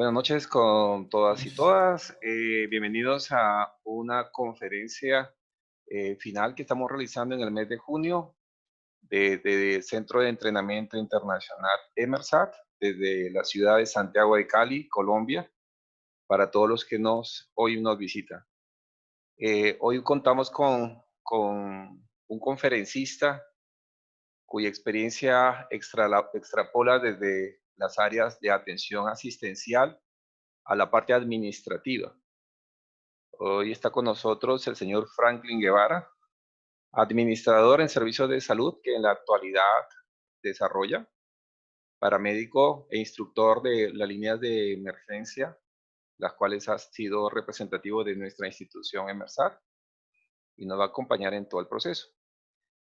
Buenas noches con todas y todas. Bienvenidos a una conferencia final que estamos realizando en el mes de junio desde Centro de Entrenamiento Internacional EMERSAT, desde la ciudad de Santiago de Cali, Colombia, para todos los que hoy nos visitan. Hoy contamos con un conferencista cuya experiencia extrapola desde las áreas de atención asistencial a la parte administrativa. Hoy está con nosotros el señor Franklin Guevara, administrador en servicios de salud que en la actualidad desarrolla, paramédico e instructor de las líneas de emergencia, las cuales ha sido representativo de nuestra institución EMERSAT y nos va a acompañar en todo el proceso.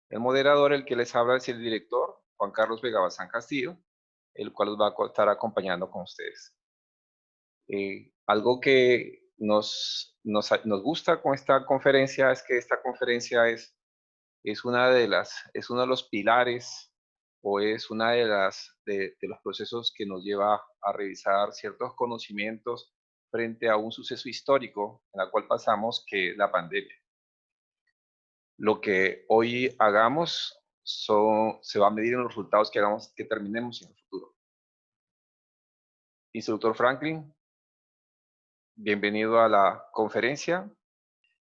El moderador, el que les habla, es el director, Juan Carlos Vega Bazán Castillo, el cual los va a estar acompañando con ustedes. Algo que nos gusta con esta conferencia es que esta conferencia es uno de los pilares o es una de los procesos que nos lleva a revisar ciertos conocimientos frente a un suceso histórico en el cual pasamos, que es la pandemia. Lo que hoy hagamos se va a medir en los resultados que terminemos en el futuro. Instructor Franklin, bienvenido a la conferencia.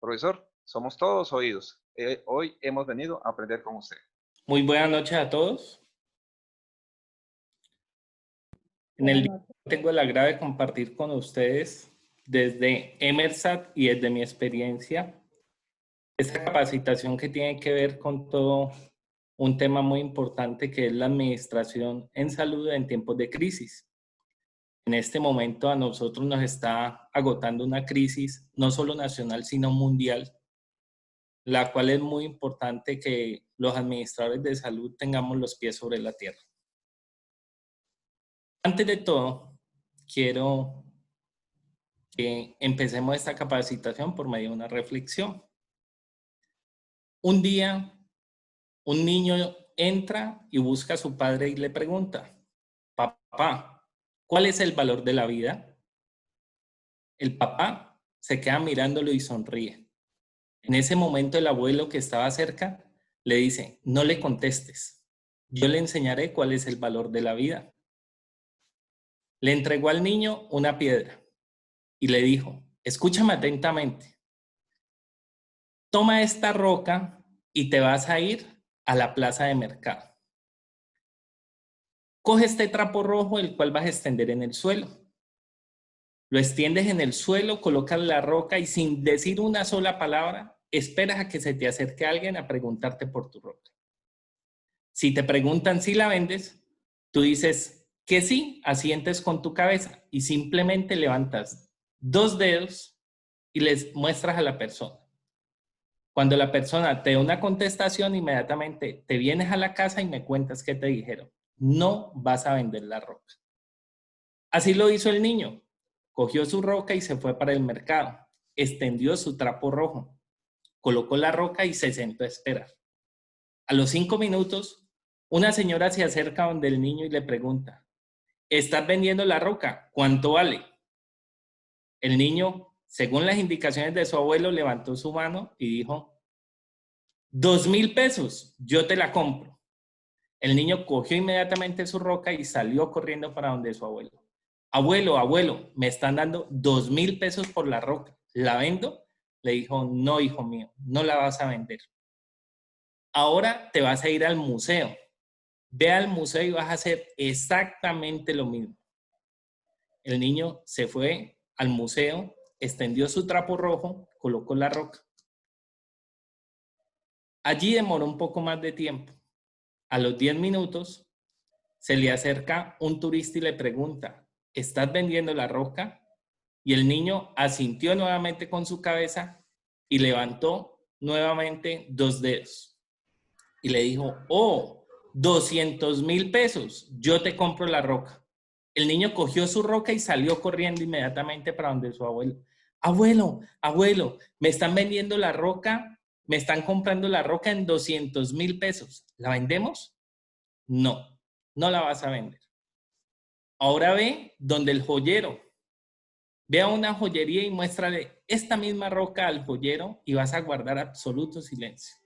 Profesor, somos todos oídos. Hoy hemos venido a aprender con usted. Muy buenas noches a todos. En el día tengo el agrado de compartir con ustedes desde EMERSAT y desde mi experiencia esta capacitación que tiene que ver con todo un tema muy importante que es la administración en salud en tiempos de crisis. En este momento a nosotros nos está agotando una crisis no solo nacional sino mundial, la cual es muy importante que los administradores de salud tengamos los pies sobre la tierra. Antes de todo, quiero que empecemos esta capacitación por medio de una reflexión. Un día, un niño entra y busca a su padre y le pregunta: papá, ¿cuál es el valor de la vida? El papá se queda mirándolo y sonríe. En ese momento el abuelo, que estaba cerca, le dice: no le contestes, yo le enseñaré cuál es el valor de la vida. Le entregó al niño una piedra y le dijo: escúchame atentamente, toma esta roca y te vas a ir a la plaza de mercado. Coge este trapo rojo, el cual vas a extender en el suelo. Lo extiendes en el suelo, colocas la roca y sin decir una sola palabra, esperas a que se te acerque alguien a preguntarte por tu roca. Si te preguntan si la vendes, tú dices que sí, asientes con tu cabeza y simplemente levantas 2 dedos y les muestras a la persona. Cuando la persona te da una contestación, inmediatamente te vienes a la casa y me cuentas qué te dijeron. No vas a vender la roca. Así lo hizo el niño. Cogió su roca y se fue para el mercado. Extendió su trapo rojo. Colocó la roca y se sentó a esperar. A los 5 minutos, una señora se acerca donde el niño y le pregunta: ¿estás vendiendo la roca? ¿Cuánto vale? El niño, según las indicaciones de su abuelo, levantó su mano y dijo: 2,000 pesos, yo te la compro. El niño cogió inmediatamente su roca y salió corriendo para donde su abuelo. Abuelo, me están dando 2,000 pesos por la roca, ¿la vendo? Le dijo: no, hijo mío, no la vas a vender. Ahora te vas a ir al museo. Ve al museo y vas a hacer exactamente lo mismo. El niño se fue al museo, extendió su trapo rojo, colocó la roca. Allí demoró un poco más de tiempo. A los 10 minutos se le acerca un turista y le pregunta: ¿estás vendiendo la roca? Y el niño asintió nuevamente con su cabeza y levantó nuevamente 2 dedos. Y le dijo: oh, 200,000 pesos, yo te compro la roca. El niño cogió su roca y salió corriendo inmediatamente para donde su abuelo. Abuelo, me están vendiendo la roca, me están comprando la roca en 200,000 pesos. ¿La vendemos? No, no la vas a vender. Ahora ve donde el joyero. Ve a una joyería y muéstrale esta misma roca al joyero y vas a guardar absoluto silencio.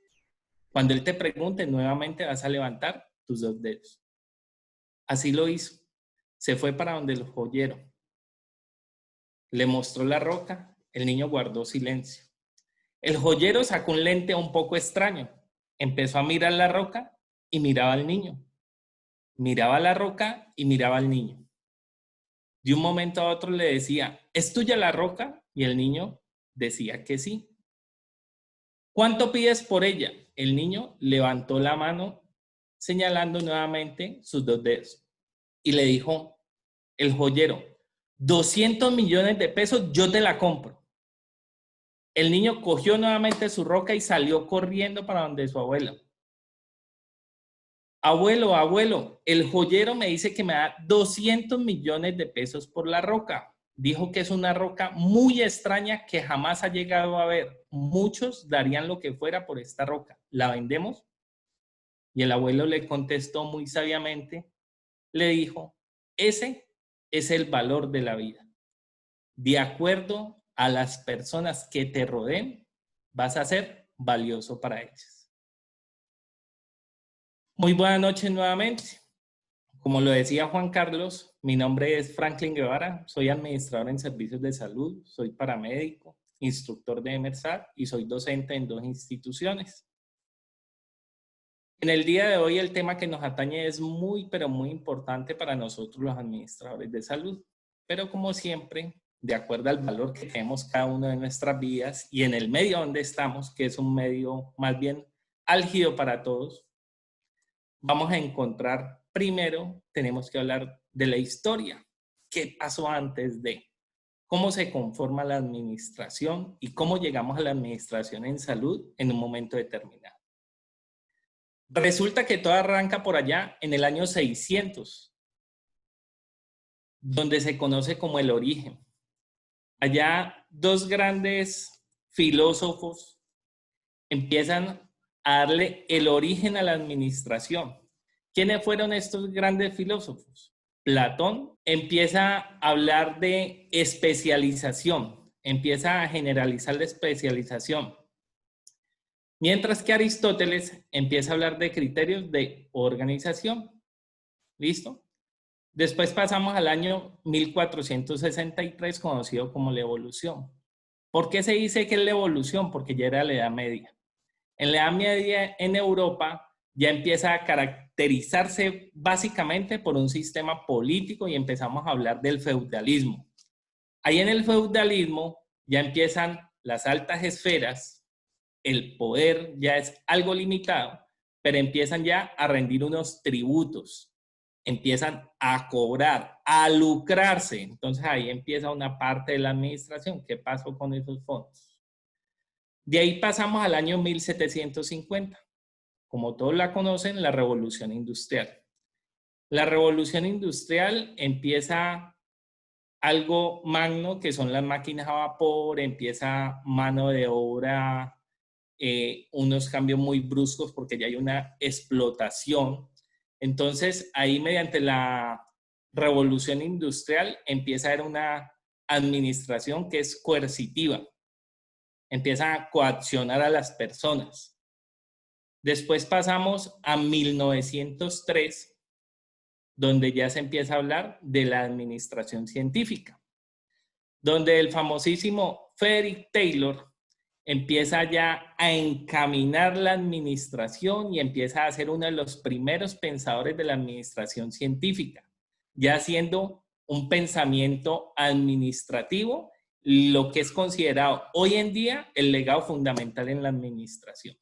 Cuando él te pregunte, nuevamente vas a levantar tus 2 dedos. Así lo hizo. Se fue para donde el joyero. Le mostró la roca, el niño guardó silencio. El joyero sacó un lente un poco extraño. Empezó a mirar la roca y miraba al niño. Miraba la roca y miraba al niño. De un momento a otro le decía, ¿es tuya la roca? Y el niño decía que sí. ¿Cuánto pides por ella? El niño levantó la mano señalando nuevamente sus 2 dedos y le dijo el joyero, 200 millones de pesos, yo te la compro. El niño cogió nuevamente su roca y salió corriendo para donde su abuelo. Abuelo, abuelo, el joyero me dice que me da 200 millones de pesos por la roca. Dijo que es una roca muy extraña que jamás ha llegado a ver. Muchos darían lo que fuera por esta roca. ¿La vendemos? Y el abuelo le contestó muy sabiamente, le dijo, ese es el valor de la vida. De acuerdo a las personas que te rodeen, vas a ser valioso para ellas. Muy buenas noches nuevamente. Como lo decía Juan Carlos, mi nombre es Franklin Guevara, soy administrador en servicios de salud, soy paramédico, instructor de EMERSAT y soy docente en 2 instituciones. En el día de hoy el tema que nos atañe es muy, pero muy importante para nosotros los administradores de salud. Pero como siempre, de acuerdo al valor que tenemos cada uno de nuestras vidas y en el medio donde estamos, que es un medio más bien álgido para todos, vamos a encontrar, primero tenemos que hablar de la historia. ¿Qué pasó antes de? ¿Cómo se conforma la administración y cómo llegamos a la administración en salud en un momento determinado? Resulta que todo arranca por allá en el año 600, donde se conoce como el origen. Allá 2 grandes filósofos empiezan a darle el origen a la administración. ¿Quiénes fueron estos grandes filósofos? Platón empieza a hablar de especialización, empieza a generalizar la especialización. Mientras que Aristóteles empieza a hablar de criterios de organización. ¿Listo? Después pasamos al año 1463, conocido como la evolución. ¿Por qué se dice que es la evolución? Porque ya era la Edad Media. En la Edad Media en Europa ya empieza a caracterizarse básicamente por un sistema político y empezamos a hablar del feudalismo. Ahí en el feudalismo ya empiezan las altas esferas, el poder ya es algo limitado, pero empiezan ya a rendir unos tributos, empiezan a cobrar, a lucrarse. Entonces ahí empieza una parte de la administración. ¿Qué pasó con esos fondos? De ahí pasamos al año 1750. Como todos la conocen, la Revolución Industrial. La Revolución Industrial empieza algo magno, que son las máquinas a vapor, empieza mano de obra, unos cambios muy bruscos porque ya hay una explotación. Entonces, ahí mediante la Revolución Industrial empieza a haber una administración que es coercitiva. Empieza a coaccionar a las personas. Después pasamos a 1903, donde ya se empieza a hablar de la administración científica, donde el famosísimo Frederick Taylor empieza ya a encaminar la administración y empieza a ser uno de los primeros pensadores de la administración científica, ya siendo un pensamiento administrativo, lo que es considerado hoy en día el legado fundamental en la administración.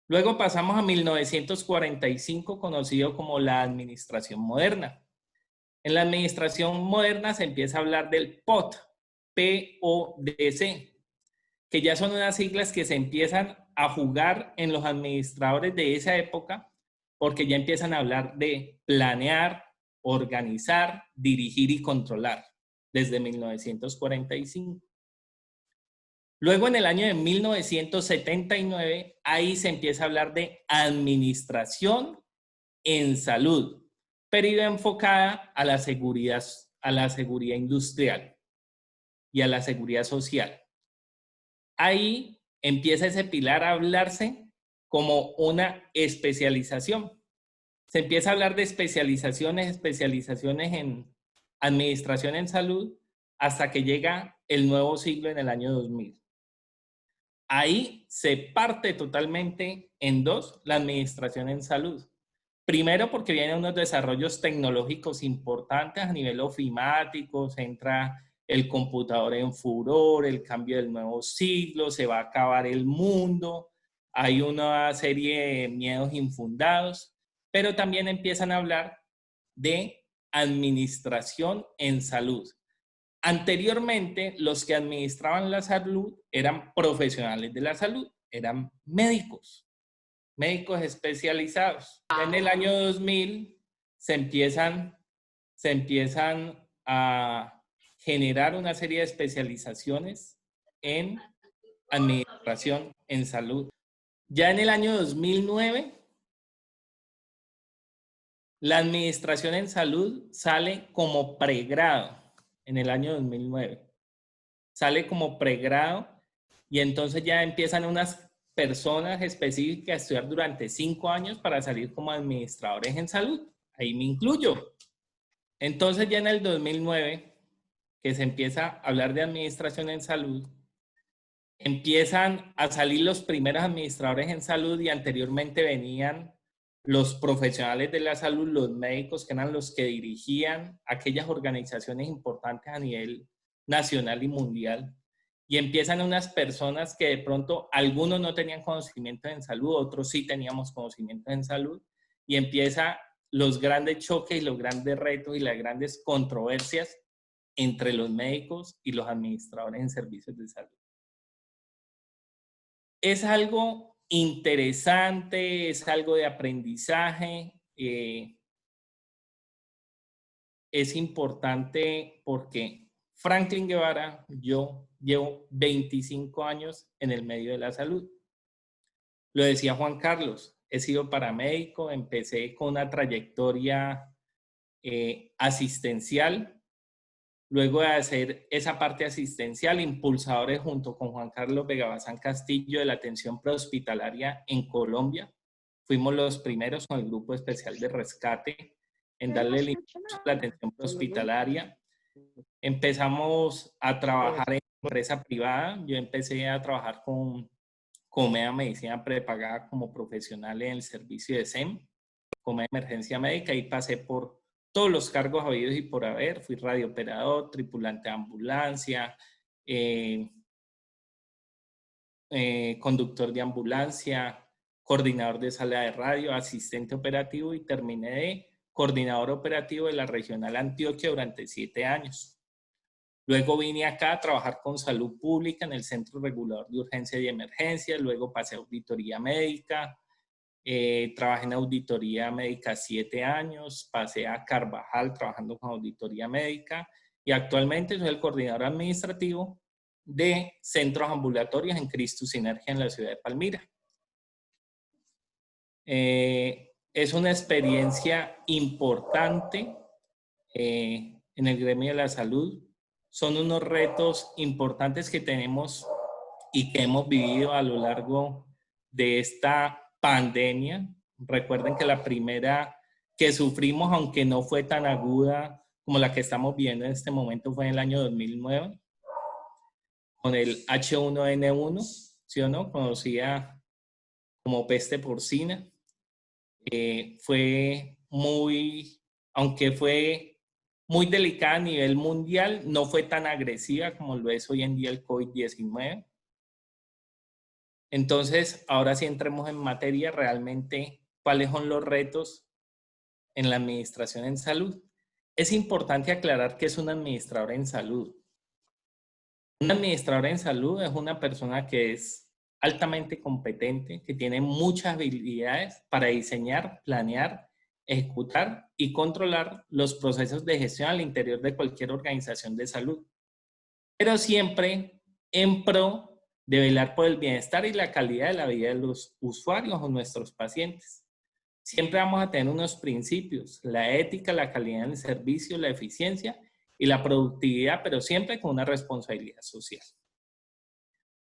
Luego pasamos a 1945, conocido como la administración moderna. En la administración moderna se empieza a hablar del POD, P-O-D-C, que ya son unas siglas que se empiezan a jugar en los administradores de esa época, porque ya empiezan a hablar de planear, organizar, dirigir y controlar, desde 1945. Luego, en el año de 1979, ahí se empieza a hablar de administración en salud, pero iba enfocada a la seguridad industrial. y a la seguridad social. Ahí empieza ese pilar a hablarse como una especialización. Se empieza a hablar de especializaciones en administración en salud hasta que llega el nuevo siglo en el año 2000. Ahí se parte totalmente en dos la administración en salud. Primero porque vienen unos desarrollos tecnológicos importantes a nivel ofimático, se entra el computador en furor, el cambio del nuevo siglo, se va a acabar el mundo, hay una serie de miedos infundados, pero también empiezan a hablar de administración en salud. Anteriormente, los que administraban la salud eran profesionales de la salud, eran médicos especializados. En el año 2000 se empiezan a generar una serie de especializaciones en administración en salud. Ya en el año 2009, la administración en salud sale como pregrado. En el año 2009 sale como pregrado y entonces ya empiezan unas personas específicas a estudiar durante 5 años para salir como administradores en salud. Ahí me incluyo. Entonces ya en el 2009, que se empieza a hablar de administración en salud, empiezan a salir los primeros administradores en salud y anteriormente venían los profesionales de la salud, los médicos que eran los que dirigían aquellas organizaciones importantes a nivel nacional y mundial. Y empiezan unas personas que de pronto algunos no tenían conocimientos en salud, otros sí teníamos conocimientos en salud, y empieza los grandes choques y los grandes retos y las grandes controversias entre los médicos y los administradores en servicios de salud. Es algo interesante, es algo de aprendizaje, es importante porque Franklin Guevara, yo llevo 25 años en el medio de la salud. Lo decía Juan Carlos, he sido paramédico, empecé con una trayectoria asistencial. Luego de hacer esa parte asistencial, impulsadores junto con Juan Carlos Vegabazán Castillo de la atención prehospitalaria en Colombia. Fuimos los primeros con el Grupo Especial de Rescate en darle el impulso a la atención prehospitalaria. Empezamos a trabajar en empresa privada. Yo empecé a trabajar con Comeda Medicina Prepagada como profesional en el servicio de SEM, Comeda Emergencia Médica, y pasé por todos los cargos habidos y por haber. Fui radiooperador, tripulante de ambulancia, conductor de ambulancia, coordinador de sala de radio, asistente operativo y terminé de coordinador operativo de la Regional Antioquia durante 7 años. Luego vine acá a trabajar con salud pública en el Centro Regulador de Urgencia y Emergencia, luego pasé a auditoría médica, trabajé en auditoría médica 7 años, pasé a Carvajal trabajando con auditoría médica y actualmente soy el coordinador administrativo de centros ambulatorios en Cristo Sinergia en la ciudad de Palmira. Es una experiencia importante en el gremio de la salud. Son unos retos importantes que tenemos y que hemos vivido a lo largo de esta pandemia. Recuerden que la primera que sufrimos, aunque no fue tan aguda como la que estamos viendo en este momento, fue en el año 2009, con el H1N1, ¿sí o no? Conocida como peste porcina. Aunque fue muy delicada a nivel mundial, no fue tan agresiva como lo es hoy en día el COVID-19. Entonces, ahora sí entremos en materia realmente, ¿cuáles son los retos en la administración en salud? Es importante aclarar que es un administrador en salud. Un administrador en salud es una persona que es altamente competente, que tiene muchas habilidades para diseñar, planear, ejecutar y controlar los procesos de gestión al interior de cualquier organización de salud, pero siempre en pro de velar por el bienestar y la calidad de la vida de los usuarios o nuestros pacientes. Siempre vamos a tener unos principios: la ética, la calidad del servicio, la eficiencia y la productividad, pero siempre con una responsabilidad social.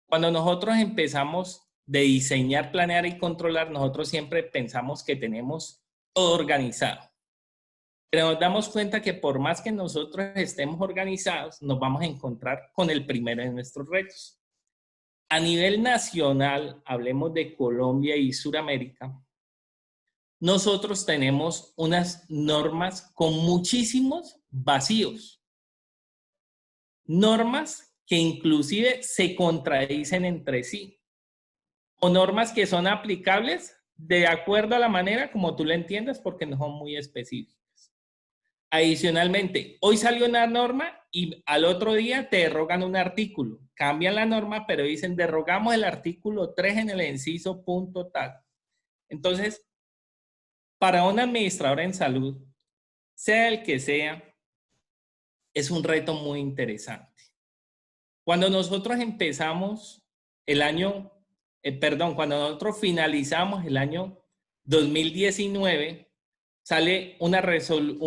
Cuando nosotros empezamos de diseñar, planear y controlar, nosotros siempre pensamos que tenemos todo organizado. Pero nos damos cuenta que por más que nosotros estemos organizados, nos vamos a encontrar con el primero de nuestros retos. A nivel nacional, hablemos de Colombia y Sudamérica, nosotros tenemos unas normas con muchísimos vacíos. Normas que inclusive se contradicen entre sí. O normas que son aplicables de acuerdo a la manera como tú la entiendas porque no son muy específicas. Adicionalmente, hoy salió una norma y al otro día te derogan un artículo. Cambian la norma, pero dicen derogamos el artículo 3 en el inciso punto tal. Entonces, para un administrador en salud, sea el que sea, es un reto muy interesante. Cuando nosotros empezamos el año, cuando nosotros finalizamos el año 2019, sale una resolución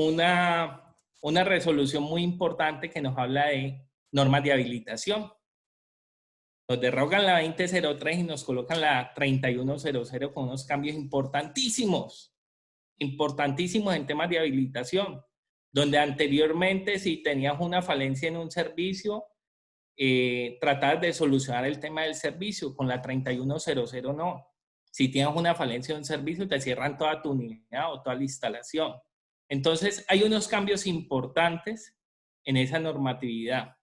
muy importante que nos habla de normas de habilitación. Nos derrogan la 2003 y nos colocan la 3100 con unos cambios importantísimos en temas de habilitación, donde anteriormente si tenías una falencia en un servicio, tratar de solucionar el tema del servicio. Con la 3100 no. Si tienes una falencia en un servicio, te cierran toda tu unidad o toda la instalación. Entonces, hay unos cambios importantes en esa normatividad.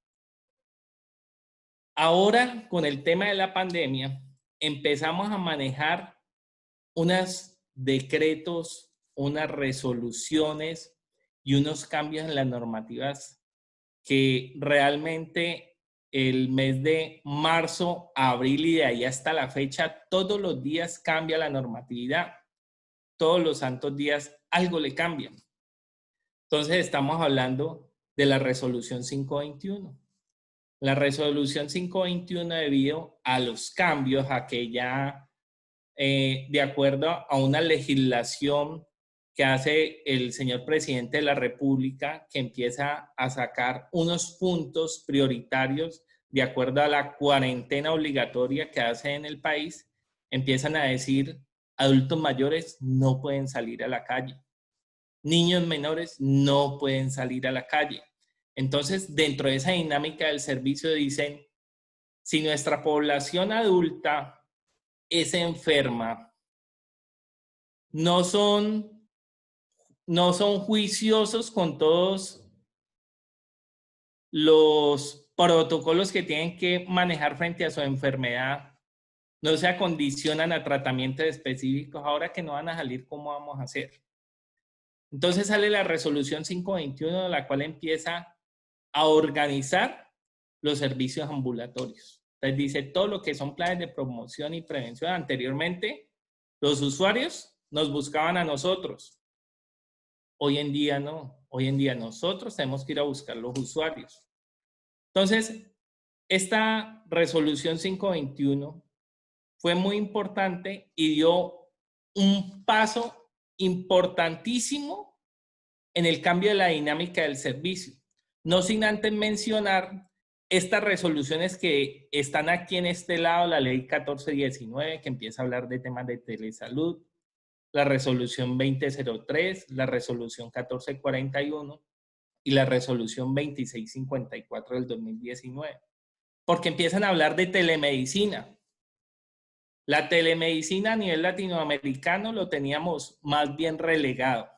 Ahora, con el tema de la pandemia, empezamos a manejar unos decretos, unas resoluciones y unos cambios en las normativas que realmente el mes de marzo, abril y de ahí hasta la fecha, todos los días cambia la normatividad. Todos los santos días algo le cambia. Entonces estamos hablando de la resolución 521. La resolución 521 debido a los cambios, a que ya de acuerdo a una legislación que hace el señor presidente de la República, que empieza a sacar unos puntos prioritarios de acuerdo a la cuarentena obligatoria que hace en el país, empiezan a decir adultos mayores no pueden salir a la calle, niños menores no pueden salir a la calle. Entonces, dentro de esa dinámica del servicio dicen, si nuestra población adulta es enferma, no son juiciosos con todos los protocolos que tienen que manejar frente a su enfermedad, no se acondicionan a tratamientos específicos, ahora que no van a salir, ¿cómo vamos a hacer? Entonces sale la resolución 521, la cual empieza a organizar los servicios ambulatorios. Entonces dice todo lo que son planes de promoción y prevención. Anteriormente, los usuarios nos buscaban a nosotros. Hoy en día no. Hoy en día nosotros tenemos que ir a buscar los usuarios. Entonces, esta resolución 521 fue muy importante y dio un paso importantísimo en el cambio de la dinámica del servicio. No sin antes mencionar estas resoluciones que están aquí en este lado, la ley 1419, que empieza a hablar de temas de telesalud, la resolución 2003, la resolución 1441 y la resolución 2654 del 2019, porque empiezan a hablar de telemedicina. La telemedicina a nivel latinoamericano lo teníamos más bien relegado.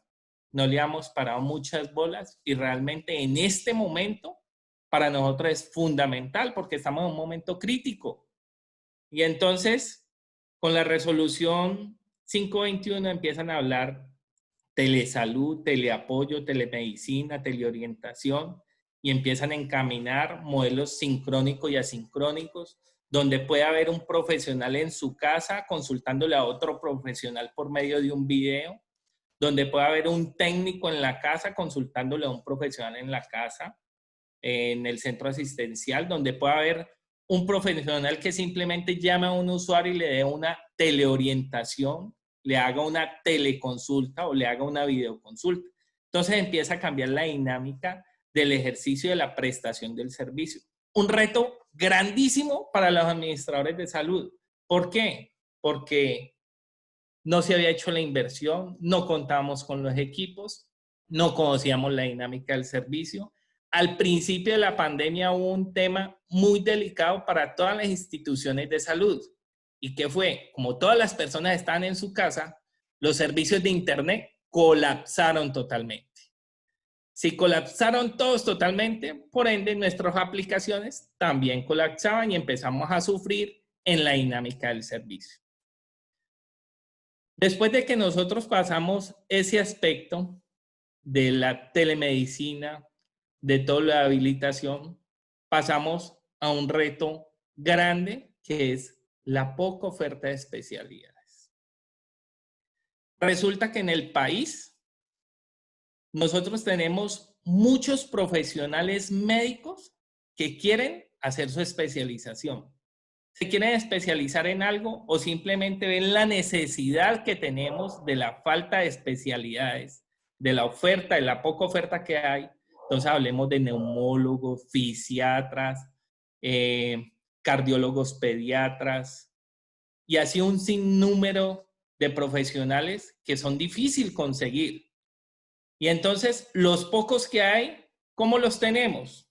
No le hemos parado muchas bolas y realmente en este momento para nosotros es fundamental porque estamos en un momento crítico. Y entonces, con la resolución 521 empiezan a hablar telesalud, teleapoyo, telemedicina, teleorientación y empiezan a encaminar modelos sincrónicos y asincrónicos donde puede haber un profesional en su casa consultándole a otro profesional por medio de un video, donde puede haber un técnico en la casa consultándole a un profesional en la casa, en el centro asistencial, donde puede haber un profesional que simplemente llame a un usuario y le dé una teleorientación, le haga una teleconsulta o le haga una videoconsulta. Entonces empieza a cambiar la dinámica del ejercicio de la prestación del servicio. Un reto grandísimo para los administradores de salud. ¿Por qué? Porque no se había hecho la inversión, no contábamos con los equipos, no conocíamos la dinámica del servicio. Al principio de la pandemia hubo un tema muy delicado para todas las instituciones de salud. ¿Y qué fue? Como todas las personas estaban en su casa, los servicios de Internet colapsaron totalmente. Si colapsaron todos totalmente, por ende nuestras aplicaciones también colapsaban y empezamos a sufrir en la dinámica del servicio. Después de que nosotros pasamos ese aspecto de la telemedicina, de toda la habilitación, pasamos a un reto grande que es la poca oferta de especialidades. Resulta que en el país nosotros tenemos muchos profesionales médicos que quieren hacer su especialización. Se quieren especializar en algo o simplemente ven la necesidad que tenemos de la falta de especialidades, de la oferta, de la poca oferta que hay. Entonces hablemos de neumólogos, fisiatras, cardiólogos pediatras y así un sinnúmero de profesionales que son difíciles conseguir. Y entonces los pocos que hay, ¿cómo los tenemos?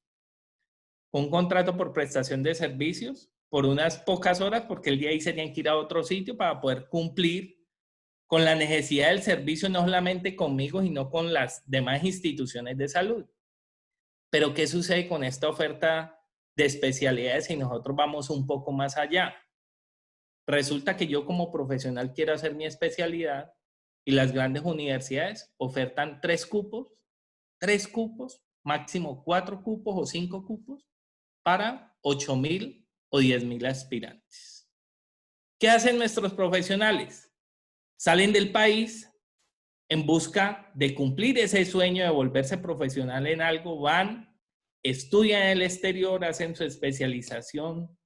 Un contrato por prestación de servicios por unas pocas horas, porque el día ahí se tenían que ir a otro sitio para poder cumplir con la necesidad del servicio, no solamente conmigo, sino con las demás instituciones de salud. Pero ¿qué sucede con esta oferta de especialidades si nosotros vamos un poco más allá? Resulta que yo como profesional quiero hacer mi especialidad y las grandes universidades ofertan 3 cupos, máximo 4 cupos o 5 cupos para 8,000 o 10,000 aspirantes. ¿Qué hacen nuestros profesionales? Salen del país en busca de cumplir ese sueño de volverse profesional en algo, van, estudian en el exterior, hacen su especialización,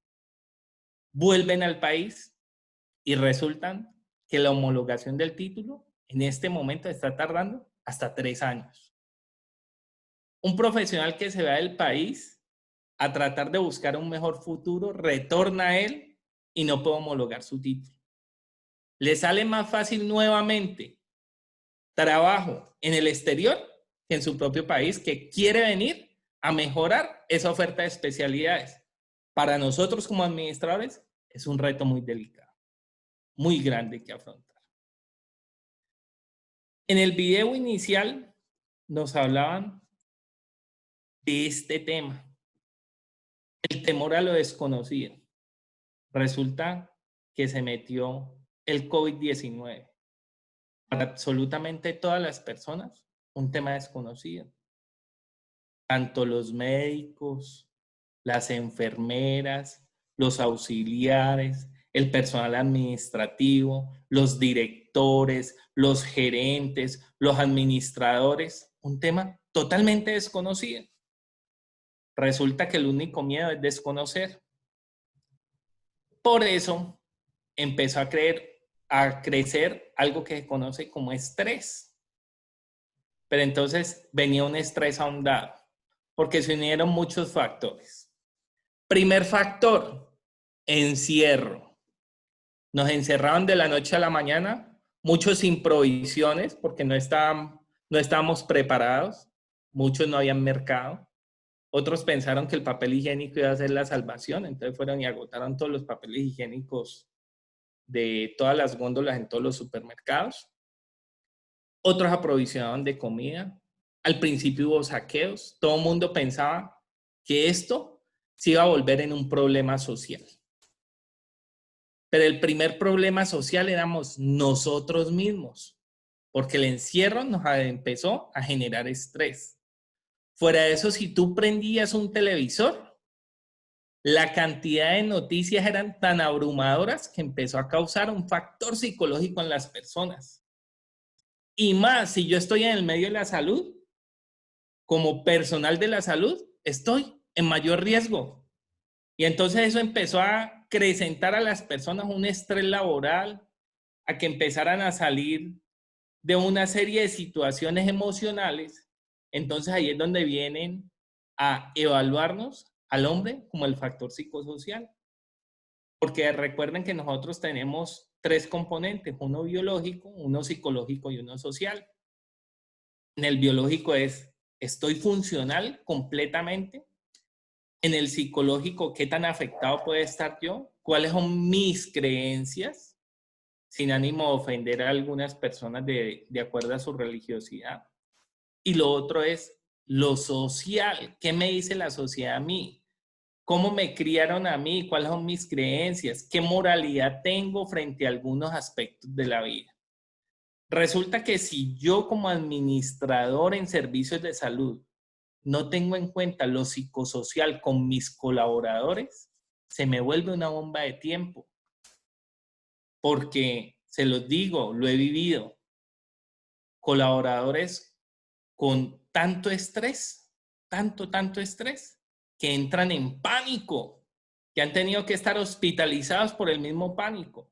vuelven al país y resultan que la homologación del título en este momento está tardando hasta 3 años. Un profesional que se va del país a tratar de buscar un mejor futuro, retorna a él y no puede homologar su título. Le sale más fácil nuevamente trabajo en el exterior que en su propio país, que quiere venir a mejorar esa oferta de especialidades. Para nosotros como administradores es un reto muy delicado, muy grande que afrontar. En el video inicial nos hablaban de este tema, el temor a lo desconocido. Resulta que se metió el COVID-19. Para absolutamente todas las personas, un tema desconocido. Tanto los médicos, las enfermeras, los auxiliares, el personal administrativo, los directores, los gerentes, los administradores, un tema totalmente desconocido. Resulta que el único miedo es desconocer. Por eso empezó a crecer algo que se conoce como estrés. Pero entonces venía un estrés ahondado, porque se unieron muchos factores. Primer factor, encierro. Nos encerraron de la noche a la mañana, muchos sin provisiones, porque no estábamos preparados, muchos no habían mercado. Otros pensaron que el papel higiénico iba a ser la salvación, entonces fueron y agotaron todos los papeles higiénicos de todas las góndolas en todos los supermercados. Otros aprovisionaban de comida. Al principio hubo saqueos. Todo el mundo pensaba que esto se iba a volver en un problema social. Pero el primer problema social éramos nosotros mismos, porque el encierro nos empezó a generar estrés. Fuera de eso, si tú prendías un televisor, la cantidad de noticias eran tan abrumadoras que empezó a causar un factor psicológico en las personas. Y más, si yo estoy en el medio de la salud, como personal de la salud, estoy en mayor riesgo. Y entonces eso empezó a acrecentar a las personas un estrés laboral, a que empezaran a salir de una serie de situaciones emocionales Entonces ahí es donde vienen a evaluarnos al hombre como el factor psicosocial. Porque recuerden que nosotros tenemos 3 componentes, uno biológico, uno psicológico y uno social. En el biológico estoy funcional completamente. En el psicológico, ¿qué tan afectado puede estar yo? ¿Cuáles son mis creencias? Sin ánimo de ofender a algunas personas de acuerdo a su religiosidad. Y lo otro es lo social. ¿Qué me dice la sociedad a mí? ¿Cómo me criaron a mí? ¿Cuáles son mis creencias? ¿Qué moralidad tengo frente a algunos aspectos de la vida? Resulta que si yo como administrador en servicios de salud no tengo en cuenta lo psicosocial con mis colaboradores, se me vuelve una bomba de tiempo. Porque, se los digo, lo he vivido, colaboradores con tanto estrés, tanto estrés, que entran en pánico, que han tenido que estar hospitalizados por el mismo pánico.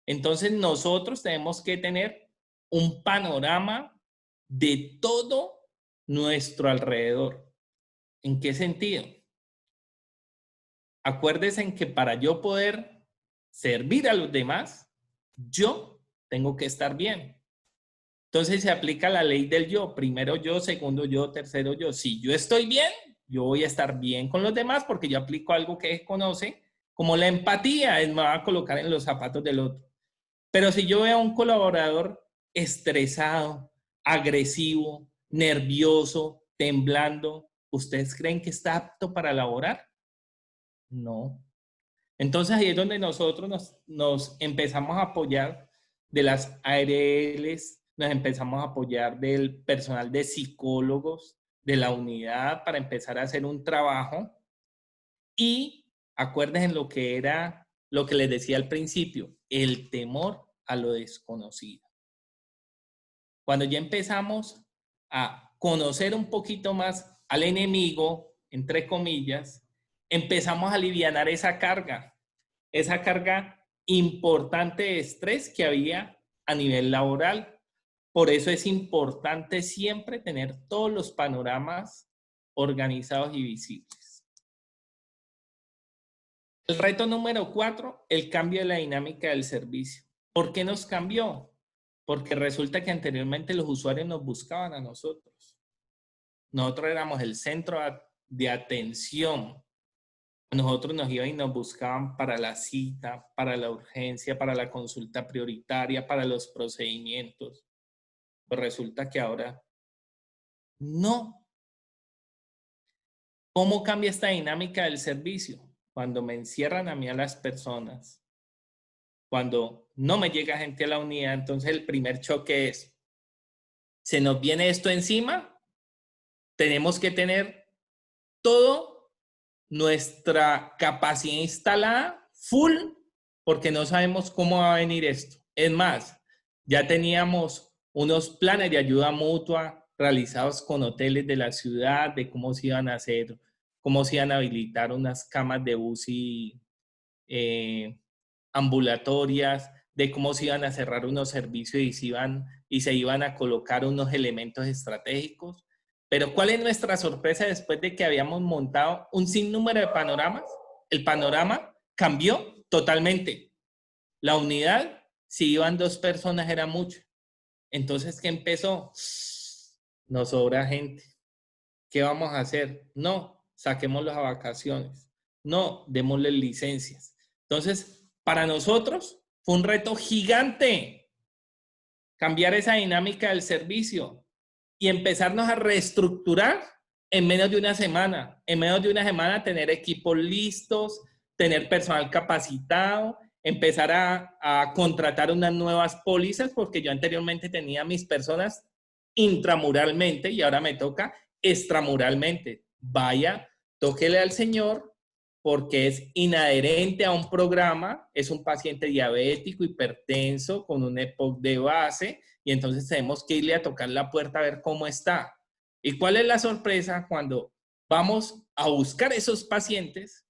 Entonces nosotros tenemos que tener un panorama de todo nuestro alrededor. ¿En qué sentido? Acuérdense en que para yo poder servir a los demás, yo tengo que estar bien. Entonces se aplica la ley del yo. Primero yo, segundo yo, tercero yo. Si yo estoy bien, yo voy a estar bien con los demás porque yo aplico algo que conoce como la empatía. Me va a colocar en los zapatos del otro. Pero si yo veo a un colaborador estresado, agresivo, nervioso, temblando, ¿ustedes creen que está apto para laborar? No. Entonces ahí es donde nosotros nos empezamos a apoyar de las ARLs, nos empezamos a apoyar del personal de psicólogos de la unidad para empezar a hacer un trabajo. Y acuérdense lo que era, lo que les decía al principio, el temor a lo desconocido. Cuando ya empezamos a conocer un poquito más al enemigo, entre comillas, empezamos a alivianar esa carga importante de estrés que había a nivel laboral. Por eso es importante siempre tener todos los panoramas organizados y visibles. El reto número 4, el cambio de la dinámica del servicio. ¿Por qué nos cambió? Porque resulta que anteriormente los usuarios nos buscaban a nosotros. Nosotros éramos el centro de atención. Nosotros nos iban y nos buscaban para la cita, para la urgencia, para la consulta prioritaria, para los procedimientos. Pues resulta que ahora no. ¿Cómo cambia esta dinámica del servicio? Cuando me encierran a mí a las personas, cuando no me llega gente a la unidad, entonces el primer choque es, se nos viene esto encima, tenemos que tener todo nuestra capacidad instalada full porque no sabemos cómo va a venir esto. Es más, ya teníamos unos planes de ayuda mutua realizados con hoteles de la ciudad, de cómo se iban a hacer, cómo se iban a habilitar unas camas de UCI ambulatorias, de cómo se iban a cerrar unos servicios y se iban a colocar unos elementos estratégicos. Pero ¿cuál es nuestra sorpresa después de que habíamos montado un sinnúmero de panoramas? El panorama cambió totalmente. La unidad, si iban 2 personas, era mucho. Entonces, ¿qué empezó? Nos sobra gente. ¿Qué vamos a hacer? No, saquémoslos a vacaciones. No, démosle licencias. Entonces, para nosotros fue un reto gigante cambiar esa dinámica del servicio y empezarnos a reestructurar en menos de una semana. En menos de una semana tener equipos listos, tener personal capacitado, empezar a contratar unas nuevas pólizas, porque yo anteriormente tenía mis personas intramuralmente y ahora me toca extramuralmente. Vaya, tóquele al Señor porque es inadherente a un programa, es un paciente diabético, hipertenso, con un EPOC de base, y entonces tenemos que irle a tocar la puerta a ver cómo está. ¿Y cuál es la sorpresa cuando vamos a buscar esos pacientes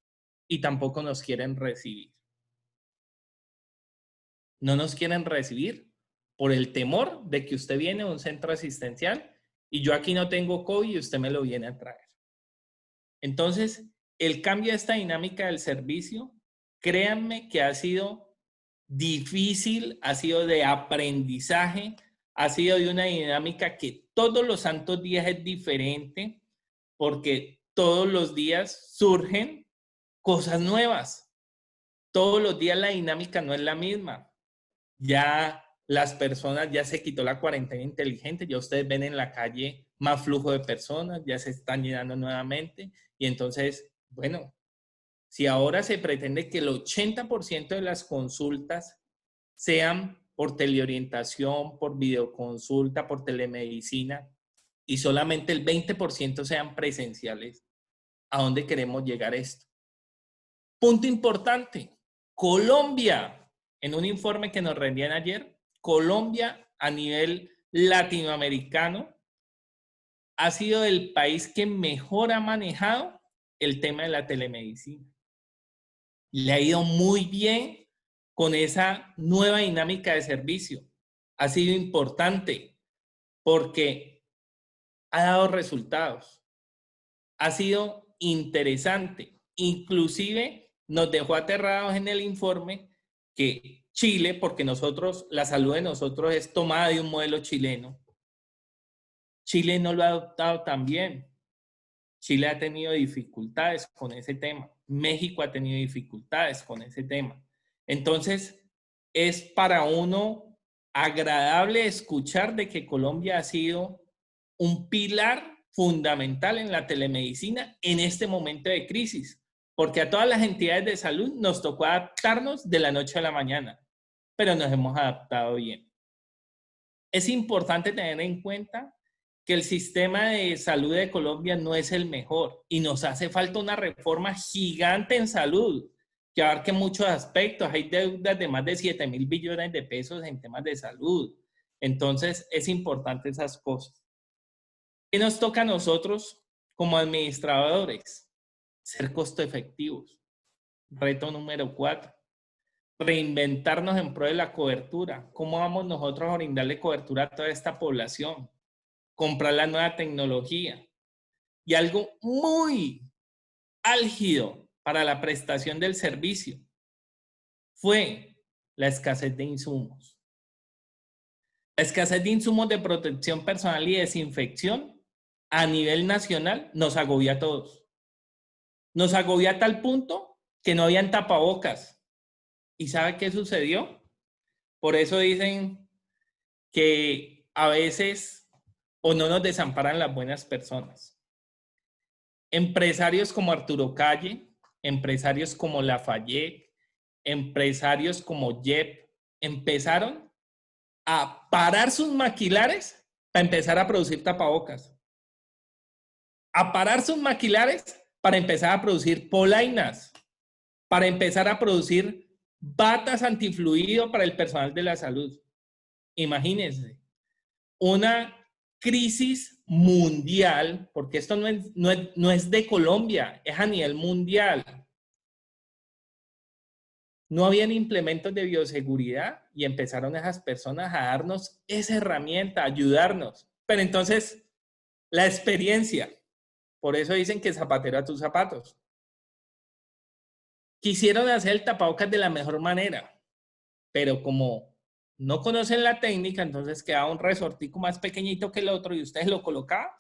y tampoco nos quieren recibir? No nos quieren recibir por el temor de que usted viene a un centro asistencial y yo aquí no tengo COVID y usted me lo viene a traer. Entonces, el cambio de esta dinámica del servicio, créanme que ha sido difícil, ha sido de aprendizaje, ha sido de una dinámica que todos los santos días es diferente, porque todos los días surgen cosas nuevas. Todos los días la dinámica no es la misma. Ya las personas, ya se quitó la cuarentena inteligente, ya ustedes ven en la calle más flujo de personas, ya se están llenando nuevamente. Y entonces, bueno, si ahora se pretende que el 80% de las consultas sean por teleorientación, por videoconsulta, por telemedicina, y solamente el 20% sean presenciales, ¿a dónde queremos llegar esto? Punto importante, Colombia, en un informe que nos rendían ayer, Colombia a nivel latinoamericano ha sido el país que mejor ha manejado el tema de la telemedicina. Le ha ido muy bien con esa nueva dinámica de servicio. Ha sido importante porque ha dado resultados. Ha sido interesante. Inclusive nos dejó aterrados en el informe que Chile, porque nosotros, la salud de nosotros es tomada de un modelo chileno. Chile no lo ha adoptado tan bien. Chile ha tenido dificultades con ese tema. México ha tenido dificultades con ese tema. Entonces, es para uno agradable escuchar de que Colombia ha sido un pilar fundamental en la telemedicina en este momento de crisis, porque a todas las entidades de salud nos tocó adaptarnos de la noche a la mañana, pero nos hemos adaptado bien. Es importante tener en cuenta que el sistema de salud de Colombia no es el mejor y nos hace falta una reforma gigante en salud que abarque muchos aspectos. Hay deudas de más de 7.000 billones de pesos en temas de salud. Entonces, es importante esas cosas. ¿Qué nos toca a nosotros como administradores? Ser costo efectivos. Reto número 4. Reinventarnos en pro de la cobertura. ¿Cómo vamos nosotros a brindarle cobertura a toda esta población? Comprar la nueva tecnología. Y algo muy álgido para la prestación del servicio fue la escasez de insumos. La escasez de insumos de protección personal y desinfección a nivel nacional nos agobia a todos. Nos agobia a tal punto que no habían tapabocas. ¿Y sabe qué sucedió? Por eso dicen que a veces o no nos desamparan las buenas personas. Empresarios como Arturo Calle, empresarios como Lafayette, empresarios como JEP, empezaron a parar sus maquilares para empezar a producir tapabocas. A parar sus maquilares para empezar a producir polainas, para empezar a producir batas antifluido para el personal de la salud. Imagínense, una crisis mundial, porque esto no es de Colombia, es a nivel mundial. No habían implementos de bioseguridad y empezaron esas personas a darnos esa herramienta, a ayudarnos. Pero entonces, la experiencia, por eso dicen que zapatero a tus zapatos. Quisieron hacer el tapabocas de la mejor manera, pero como no conocen la técnica, entonces quedaba un resortico más pequeñito que el otro y ustedes lo colocaban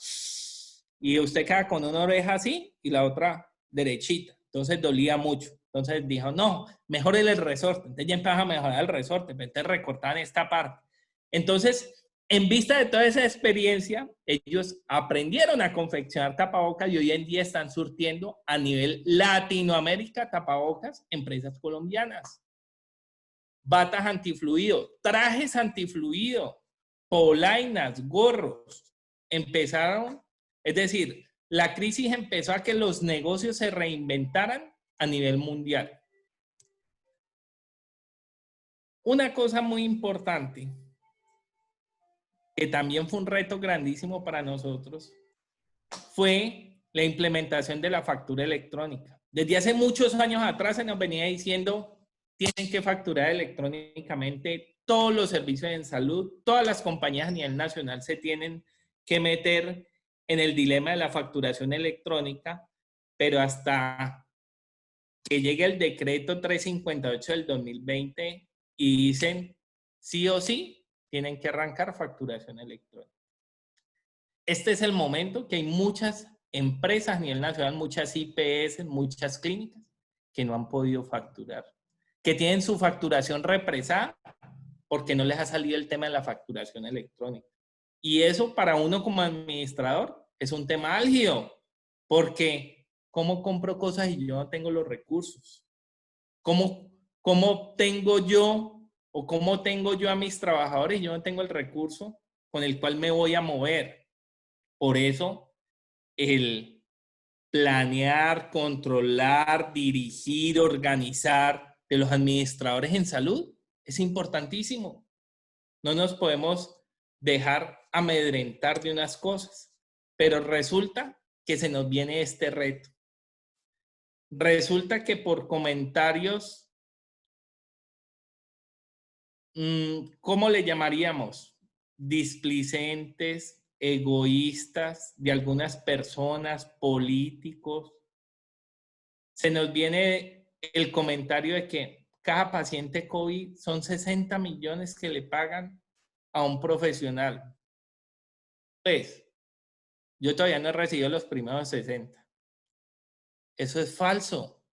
y usted queda con una oreja así y la otra derechita. Entonces dolía mucho. Entonces dijo, no, mejore el resorte. Entonces ya empezaba a mejorar el resorte, entonces recortaban esta parte. Entonces, en vista de toda esa experiencia, ellos aprendieron a confeccionar tapabocas y hoy en día están surtiendo a nivel Latinoamérica tapabocas empresas colombianas. Batas antifluido, trajes antifluido, polainas, gorros. Empezaron, es decir, la crisis empezó a que los negocios se reinventaran a nivel mundial. Una cosa muy importante, que también fue un reto grandísimo para nosotros, fue la implementación de la factura electrónica. Desde hace muchos años atrás se nos venía diciendo, tienen que facturar electrónicamente todos los servicios en salud, todas las compañías a nivel nacional se tienen que meter en el dilema de la facturación electrónica, pero hasta que llegue el decreto 358 del 2020 y dicen sí o sí tienen que arrancar facturación electrónica. Este es el momento que hay muchas empresas a nivel nacional, muchas IPS, muchas clínicas que no han podido facturar, que tienen su facturación represada porque no les ha salido el tema de la facturación electrónica. Y eso para uno como administrador es un tema álgido, porque ¿cómo compro cosas y yo no tengo los recursos? ¿Cómo tengo yo o cómo tengo yo a mis trabajadores y yo no tengo el recurso con el cual me voy a mover? Por eso el planear, controlar, dirigir, organizar de los administradores en salud es importantísimo. No nos podemos dejar amedrentar de unas cosas, pero resulta que se nos viene este reto. Resulta que por comentarios, ¿cómo le llamaríamos? Displicentes, egoístas de algunas personas, políticos. Se nos viene el comentario de que cada paciente COVID son 60 millones que le pagan a un profesional. Pues, yo todavía no he recibido los primeros 60. Eso es falso.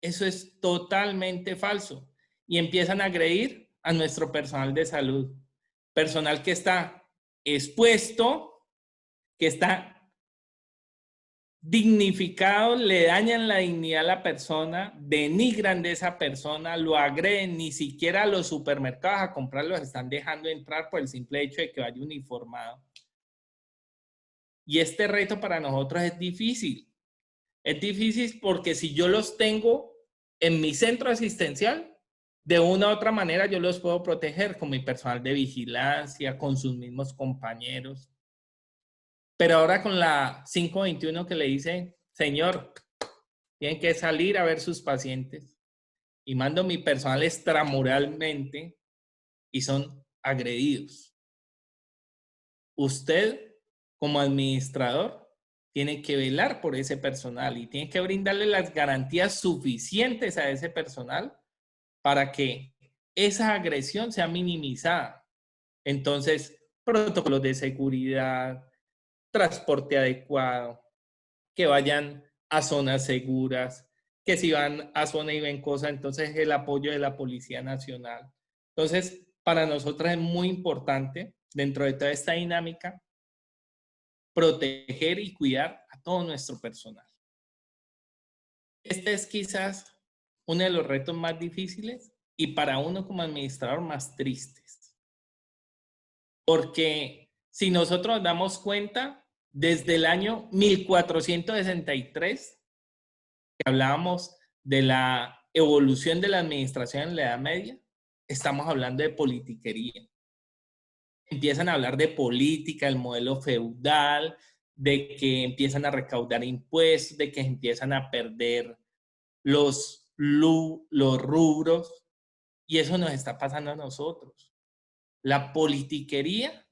Eso es totalmente falso. Y empiezan a agredir a nuestro personal de salud. Personal que está expuesto, que está dignificado, le dañan la dignidad a la persona, denigran de esa persona, lo agreden, ni siquiera a los supermercados a comprar los están dejando entrar por el simple hecho de que vaya uniformado. Y este reto para nosotros es difícil. Es difícil porque si yo los tengo en mi centro asistencial, de una u otra manera yo los puedo proteger con mi personal de vigilancia, con sus mismos compañeros. Pero ahora con la 521 que le dice, señor, tienen que salir a ver sus pacientes y mando mi personal extramuralmente y son agredidos. Usted, como administrador, tiene que velar por ese personal y tiene que brindarle las garantías suficientes a ese personal para que esa agresión sea minimizada. Entonces, protocolos de seguridad, transporte adecuado, que vayan a zonas seguras, que si van a zona y ven cosas, entonces el apoyo de la Policía Nacional. Entonces, para nosotros es muy importante, dentro de toda esta dinámica, proteger y cuidar a todo nuestro personal. Este es quizás uno de los retos más difíciles y para uno como administrador más tristes. Porque si nosotros nos damos cuenta, desde el año 1463, que hablábamos de la evolución de la administración en la Edad Media, estamos hablando de politiquería. Empiezan a hablar de política, el modelo feudal, de que empiezan a recaudar impuestos, de que empiezan a perder los rubros, y eso nos está pasando a nosotros. La politiquería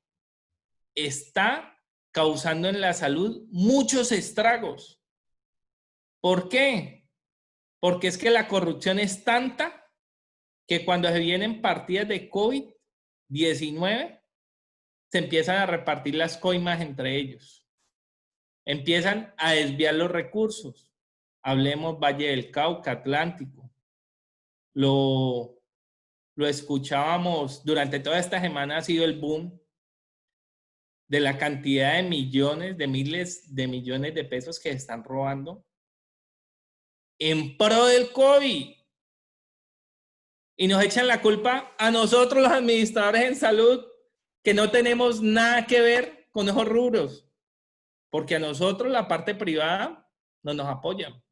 está causando en la salud muchos estragos. ¿Por qué? Porque es que la corrupción es tanta que cuando se vienen partidas de COVID-19, se empiezan a repartir las coimas entre ellos. Empiezan a desviar los recursos. Hablemos Valle del Cauca, Atlántico. Lo escuchábamos durante toda esta semana, ha sido el boom de la cantidad de millones, de miles de millones de pesos que se están robando en pro del COVID. Y nos echan la culpa a nosotros los administradores en salud que no tenemos nada que ver con esos rubros. Porque a nosotros la parte privada no nos apoya.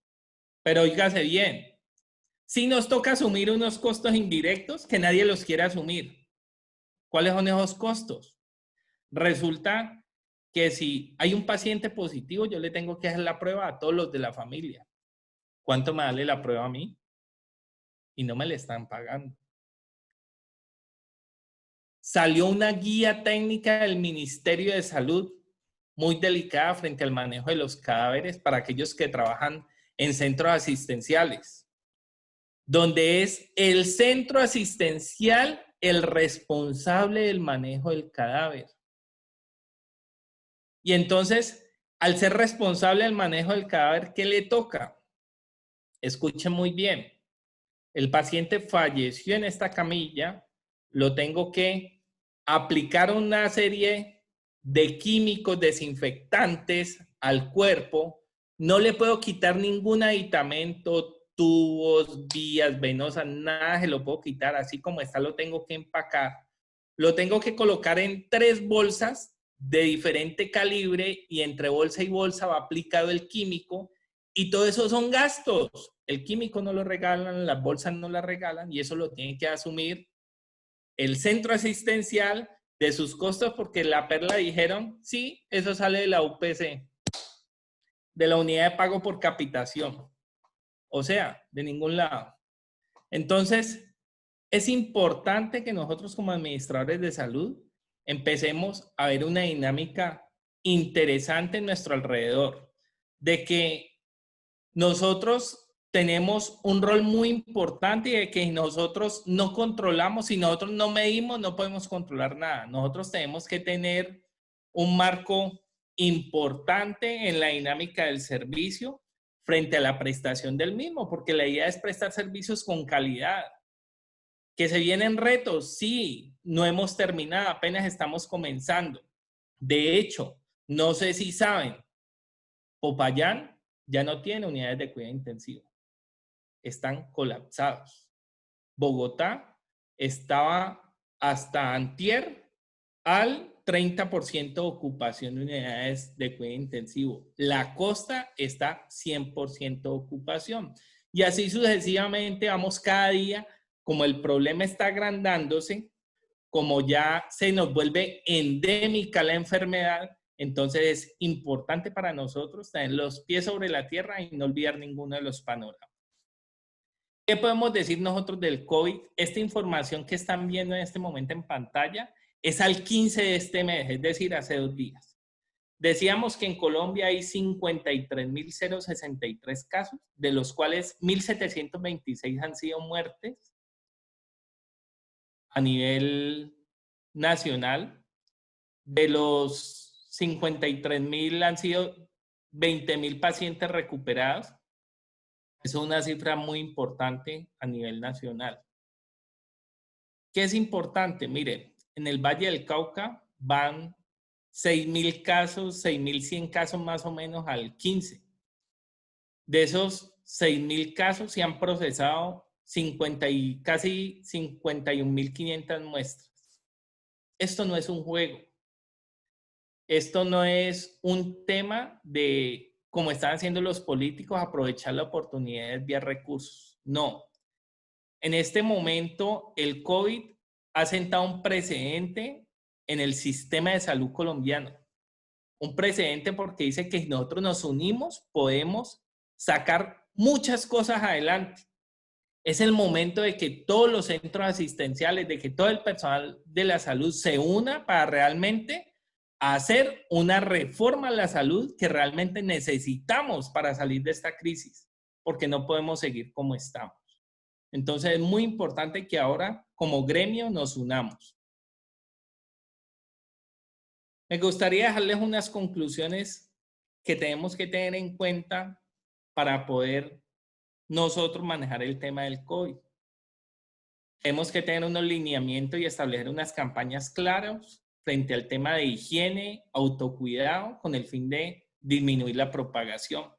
Pero oígase bien, sí nos toca asumir unos costos indirectos que nadie los quiere asumir. ¿Cuáles son esos costos? Resulta que si hay un paciente positivo, yo le tengo que hacer la prueba a todos los de la familia. ¿Cuánto me vale la prueba a mí? Y no me le están pagando. salió una guía técnica del Ministerio de Salud muy delicada frente al manejo de los cadáveres para aquellos que trabajan en centros asistenciales, donde es el centro asistencial el responsable del manejo del cadáver. Y entonces, al ser responsable del manejo del cadáver, ¿qué le toca? Escuchen muy bien. El paciente falleció en esta camilla, lo tengo que aplicar una serie de químicos desinfectantes al cuerpo, no le puedo quitar ningún aditamento, tubos, vías venosas, nada se lo puedo quitar, así como está lo tengo que empacar, lo tengo que colocar en 3 bolsas de diferente calibre y entre bolsa y bolsa va aplicado el químico y todo eso son gastos. El químico no lo regalan, las bolsas no las regalan y eso lo tiene que asumir el centro asistencial de sus costos porque la perla dijeron, sí, eso sale de la UPC, de la unidad de pago por capitación. O sea, de ningún lado. Entonces, es importante que nosotros como administradores de salud empecemos a ver una dinámica interesante en nuestro alrededor, de que nosotros tenemos un rol muy importante y de que nosotros no controlamos, si nosotros no medimos, no podemos controlar nada. Nosotros tenemos que tener un marco importante en la dinámica del servicio frente a la prestación del mismo, porque la idea es prestar servicios con calidad. ¿Que se vienen retos? Sí, no hemos terminado, apenas estamos comenzando. De hecho, no sé si saben, Popayán ya no tiene unidades de cuidado intensivo. Están colapsados. Bogotá estaba hasta antier al 30% de ocupación de unidades de cuidado intensivo. La costa está 100% de ocupación. Y así sucesivamente vamos cada día, como el problema está agrandándose, como ya se nos vuelve endémica la enfermedad, entonces es importante para nosotros tener los pies sobre la tierra y no olvidar ninguno de los panoramas. ¿Qué podemos decir nosotros del COVID? Esta información que están viendo en este momento en pantalla es al 15 de este mes, es decir, hace 2 días. Decíamos que en Colombia hay 53.063 casos, de los cuales 1.726 han sido muertes a nivel nacional. De los 53.000 han sido 20.000 pacientes recuperados. Eso es una cifra muy importante a nivel nacional. ¿Qué es importante? Mire, en el Valle del Cauca van 6.000 casos, 6.100 casos más o menos al 15. De esos 6.000 casos se han procesado casi 51.500 muestras. Esto no es un juego. Esto no es un tema de, como están haciendo los políticos, aprovechar la oportunidad de desviar recursos. No. En este momento, el COVID ha sentado un precedente en el sistema de salud colombiano. Un precedente porque dice que si nosotros nos unimos, podemos sacar muchas cosas adelante. Es el momento de que todos los centros asistenciales, de que todo el personal de la salud se una para realmente hacer una reforma a la salud que realmente necesitamos para salir de esta crisis, porque no podemos seguir como estamos. Entonces es muy importante que ahora como gremio nos unamos. Me gustaría dejarles unas conclusiones que tenemos que tener en cuenta para poder nosotros manejar el tema del COVID. Tenemos que tener unos lineamientos y establecer unas campañas claras frente al tema de higiene, autocuidado, con el fin de disminuir la propagación.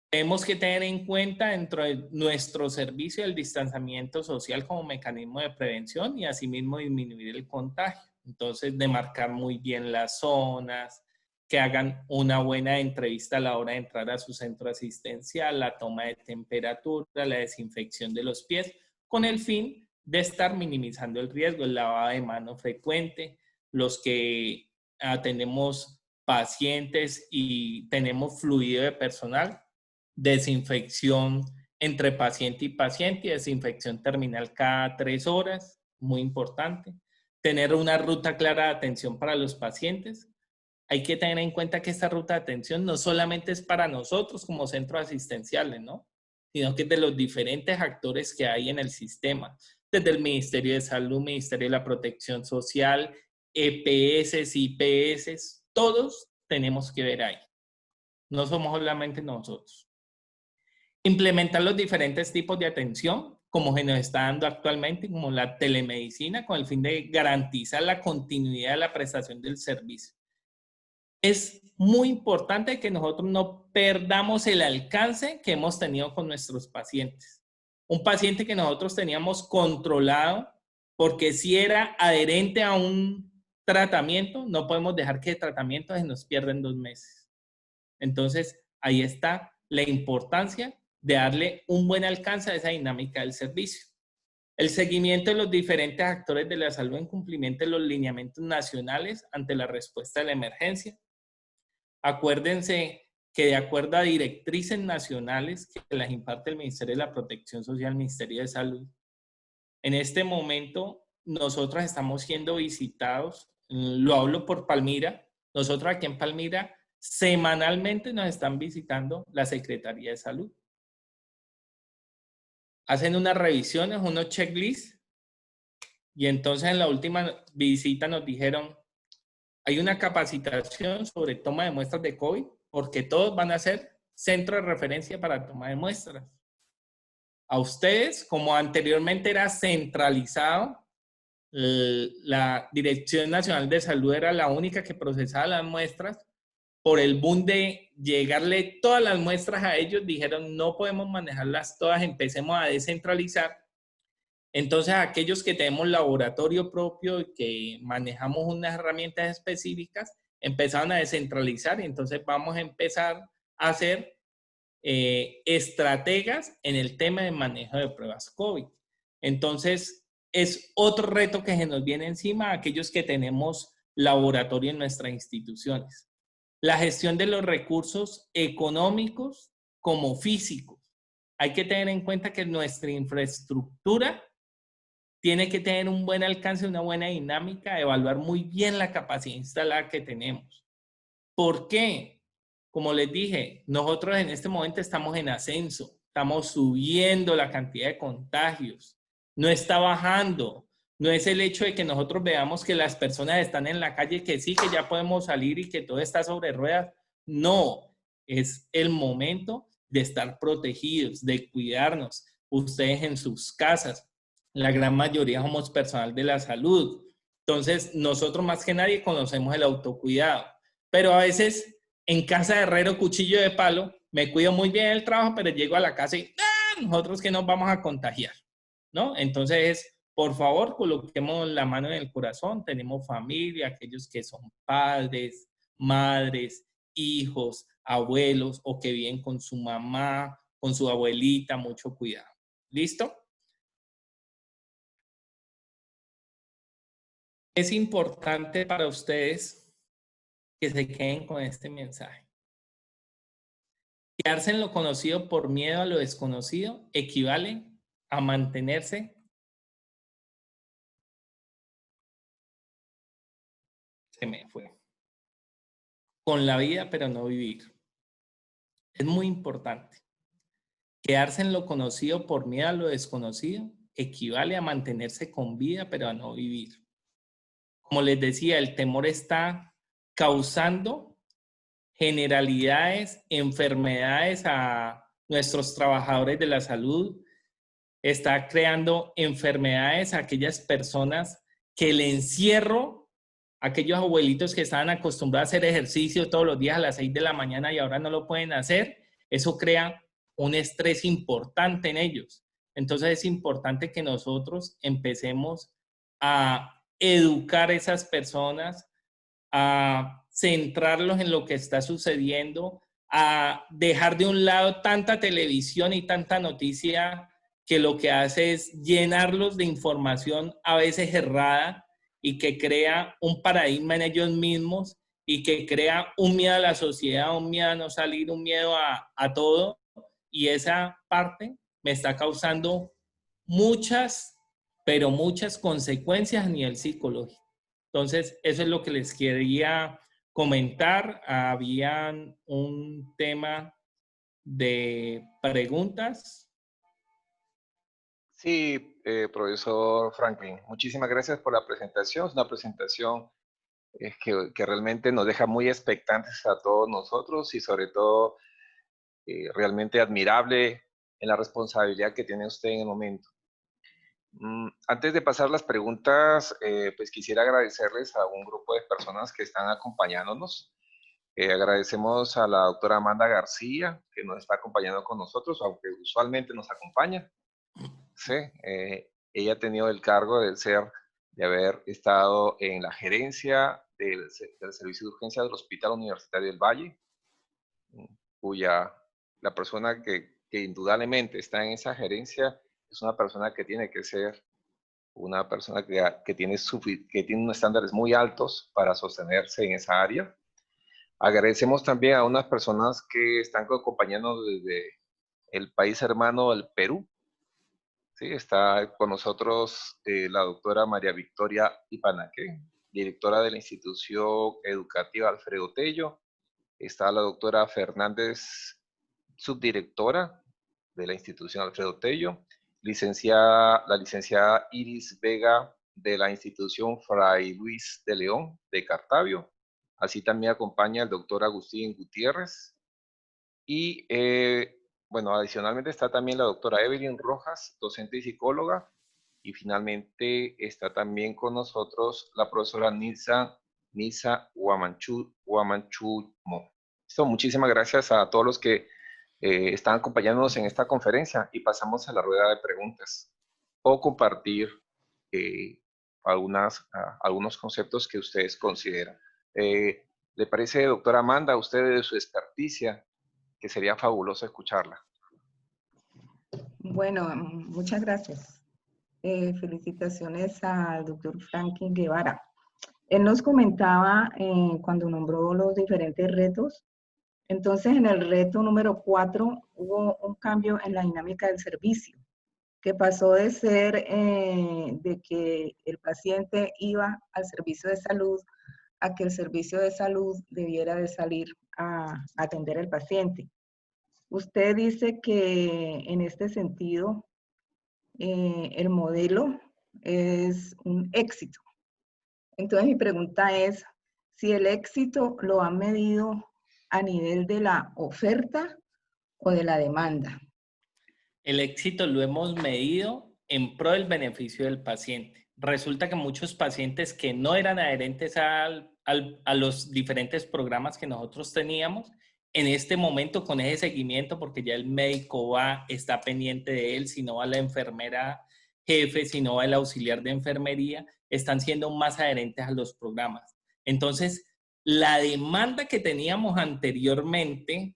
Tenemos que tener en cuenta dentro de nuestro servicio el distanciamiento social como mecanismo de prevención y asimismo disminuir el contagio. Entonces, demarcar muy bien las zonas, que hagan una buena entrevista a la hora de entrar a su centro asistencial, la toma de temperatura, la desinfección de los pies, con el fin de estar minimizando el riesgo, el lavado de mano frecuente, los que atendemos pacientes y tenemos fluido de personal, desinfección entre paciente y desinfección terminal cada 3 horas, muy importante. Tener una ruta clara de atención para los pacientes. Hay que tener en cuenta que esta ruta de atención no solamente es para nosotros como centros asistenciales, ¿no? Sino que es de los diferentes actores que hay en el sistema, desde el Ministerio de Salud, Ministerio de la Protección Social, EPS, IPS, todos tenemos que ver ahí. No somos solamente nosotros. Implementar los diferentes tipos de atención, como se nos está dando actualmente, como la telemedicina, con el fin de garantizar la continuidad de la prestación del servicio. Es muy importante que nosotros no perdamos el alcance que hemos tenido con nuestros pacientes. Un paciente que nosotros teníamos controlado, porque si era adherente a un tratamiento, no podemos dejar que el tratamiento se nos pierda en 2 meses. Entonces, ahí está la importancia de darle un buen alcance a esa dinámica del servicio. El seguimiento de los diferentes actores de la salud en cumplimiento de los lineamientos nacionales ante la respuesta de la emergencia. Acuérdense que de acuerdo a directrices nacionales que las imparte el Ministerio de la Protección Social, el Ministerio de Salud, en este momento nosotros estamos siendo visitados, lo hablo por Palmira, nosotros aquí en Palmira semanalmente nos están visitando la Secretaría de Salud. Hacen unas revisiones, unos checklists, y entonces en la última visita nos dijeron, hay una capacitación sobre toma de muestras de COVID, porque todos van a ser centro de referencia para toma de muestras. A ustedes, como anteriormente era centralizado, la Dirección Nacional de Salud era la única que procesaba las muestras, por el boom de llegarle todas las muestras a ellos, dijeron no podemos manejarlas todas, empecemos a descentralizar. Entonces aquellos que tenemos laboratorio propio y que manejamos unas herramientas específicas, empezaron a descentralizar y entonces vamos a empezar a hacer estrategas en el tema de manejo de pruebas COVID. Entonces es otro reto que se nos viene encima a aquellos que tenemos laboratorio en nuestras instituciones. La gestión de los recursos económicos como físicos. Hay que tener en cuenta que nuestra infraestructura tiene que tener un buen alcance, una buena dinámica, evaluar muy bien la capacidad instalada que tenemos. ¿Por qué? Como les dije, nosotros en este momento estamos en ascenso, estamos subiendo la cantidad de contagios, no está bajando. No es el hecho de que nosotros veamos que las personas están en la calle, que sí, que ya podemos salir y que todo está sobre ruedas. No, es el momento de estar protegidos, de cuidarnos. Ustedes en sus casas, la gran mayoría somos personal de la salud. Entonces, nosotros más que nadie conocemos el autocuidado. Pero a veces, en casa de herrero, cuchillo de palo, me cuido muy bien el trabajo, pero llego a la casa y nosotros que nos vamos a contagiar, ¿no? Entonces, por favor, coloquemos la mano en el corazón. Tenemos familia, aquellos que son padres, madres, hijos, abuelos o que viven con su mamá, con su abuelita, mucho cuidado. ¿Listo? Es importante para ustedes que se queden con este mensaje. Quedarse en lo conocido por miedo a lo desconocido equivale a mantenerse con la vida, pero no vivir. Es muy importante. Quedarse en lo conocido por miedo a lo desconocido equivale a mantenerse con vida, pero a no vivir. Como les decía, el temor está causando generalidades, enfermedades a nuestros trabajadores de la salud, está creando enfermedades a aquellas personas que el encierro, aquellos abuelitos que estaban acostumbrados a hacer ejercicio todos los días a las 6 de la mañana y ahora no lo pueden hacer, eso crea un estrés importante en ellos. Entonces es importante que nosotros empecemos a educar a esas personas, a centrarlos en lo que está sucediendo, a dejar de un lado tanta televisión y tanta noticia que lo que hace es llenarlos de información a veces errada y que crea un paradigma en ellos mismos y que crea un miedo a la sociedad, un miedo a no salir, un miedo a todo. Y esa parte me está causando muchas pero muchas consecuencias a nivel psicológico. Entonces, eso es lo que les quería comentar. Habían un tema de preguntas. Sí, profesor Franklin, muchísimas gracias por la presentación. Es una presentación que realmente nos deja muy expectantes a todos nosotros y sobre todo realmente admirable en la responsabilidad que tiene usted en el momento. Antes de pasar las preguntas, pues quisiera agradecerles a un grupo de personas que están acompañándonos. Agradecemos a la doctora Amanda García, que nos está acompañando con nosotros, aunque usualmente nos acompaña. Sí, ella ha tenido el cargo de haber estado en la gerencia del servicio de urgencia del Hospital Universitario del Valle, cuya la persona que indudablemente está en esa gerencia es una persona que tiene que ser una persona que tiene unos estándares muy altos para sostenerse en esa área. Agradecemos también a unas personas que están acompañando desde el país hermano del Perú. Sí, está con nosotros la doctora María Victoria Ipanaque, directora de la institución educativa Alfredo Tello. Está la doctora Fernández, subdirectora de la institución Alfredo Tello. La licenciada Iris Vega de la institución Fray Luis de León de Cartavio. Así también acompaña el doctor Agustín Gutiérrez. Y bueno, adicionalmente está también la doctora Evelyn Rojas, docente y psicóloga. Y finalmente está también con nosotros la profesora Nilsa Huamanchumo. Muchísimas gracias a todos los que están acompañándonos en esta conferencia y pasamos a la rueda de preguntas o compartir eh, algunos conceptos que ustedes consideran. ¿Le parece, doctora Amanda, a usted de su experticia, que sería fabuloso escucharla? Bueno, muchas gracias. Felicitaciones al doctor Franklin Guevara. Él nos comentaba cuando nombró los diferentes retos. Entonces, en el reto número 4 hubo un cambio en la dinámica del servicio, que pasó de ser de que el paciente iba al servicio de salud a que el servicio de salud debiera de salir a atender al paciente. Usted dice que en este sentido el modelo es un éxito. Entonces mi pregunta es si el éxito lo han medido a nivel de la oferta o de la demanda. El éxito lo hemos medido en pro del beneficio del paciente. Resulta que muchos pacientes que no eran adherentes a los diferentes programas que nosotros teníamos, en este momento con ese seguimiento, porque ya el médico está pendiente de él, si no va la enfermera jefe, si no va el auxiliar de enfermería, están siendo más adherentes a los programas. Entonces, la demanda que teníamos anteriormente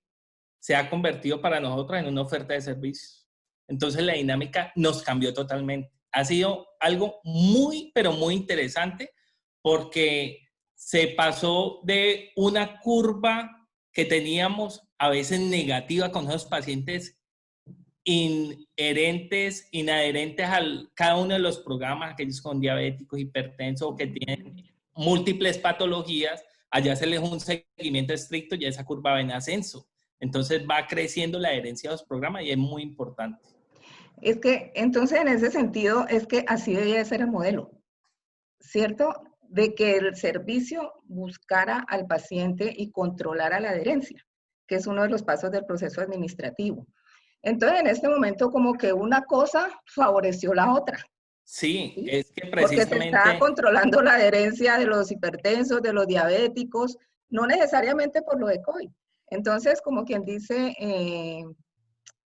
se ha convertido para nosotros en una oferta de servicios. Entonces la dinámica nos cambió totalmente. Ha sido algo muy, pero muy interesante porque se pasó de una curva que teníamos a veces negativa con esos pacientes inadherentes a cada uno de los programas, aquellos con diabéticos, hipertensos o que tienen múltiples patologías, allá se les da un seguimiento estricto y esa curva va en ascenso. Entonces va creciendo la adherencia a los programas y es muy importante. Es que, entonces, en ese sentido, es que así debía ser el modelo, ¿cierto? De que el servicio buscara al paciente y controlara la adherencia, que es uno de los pasos del proceso administrativo. Entonces, en este momento, como que una cosa favoreció la otra. Sí, ¿sí? es que Porque se precisamente... está controlando la adherencia de los hipertensos, de los diabéticos, no necesariamente por lo de COVID. Entonces, como quien dice,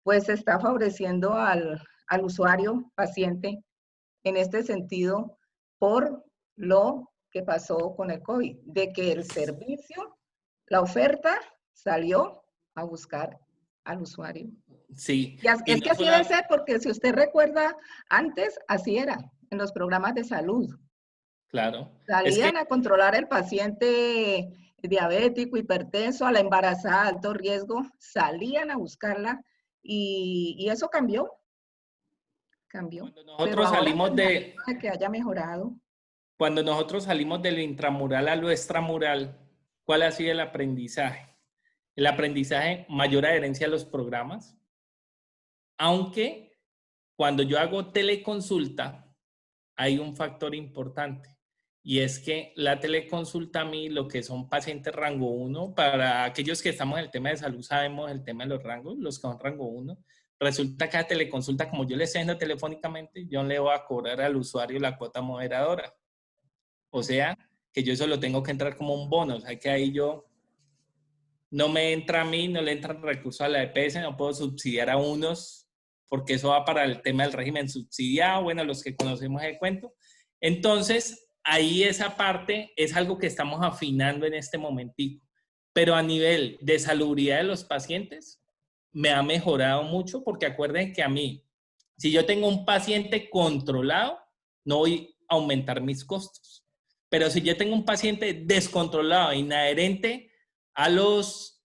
pues se está favoreciendo al usuario, paciente, en este sentido, por lo que pasó con el COVID, de que el servicio, la oferta, salió a buscar al usuario. Sí. Es que así debe ser, porque si usted recuerda, antes así era, en los programas de salud. Claro. Salían a controlar el paciente diabético, hipertenso, a la embarazada de alto riesgo, salían a buscarla y eso cambió. cambió. Cuando Pero nosotros ahora salimos pues, me de, alegro de que haya mejorado. Cuando nosotros salimos del intramural a lo extramural, ¿cuál ha sido el aprendizaje? El aprendizaje, mayor adherencia a los programas, aunque cuando yo hago teleconsulta, hay un factor importante y es que la teleconsulta a mí, lo que son pacientes rango 1, para aquellos que estamos en el tema de salud sabemos el tema de los rangos, los que son rango 1, resulta que la teleconsulta, como yo le estoy haciendo telefónicamente, yo le voy a cobrar al usuario la cuota moderadora. O sea, que yo solo tengo que entrar como un bono, o sea, que ahí yo no me entra a mí, no le entran recursos a la EPS, no puedo subsidiar a unos, porque eso va para el tema del régimen subsidiado, bueno, los que conocemos el cuento. Entonces, ahí esa parte es algo que estamos afinando en este momentico. Pero a nivel de salubridad de los pacientes, me ha mejorado mucho, porque acuerden que a mí, si yo tengo un paciente controlado, no voy a aumentar mis costos. Pero si yo tengo un paciente descontrolado, inadherente a los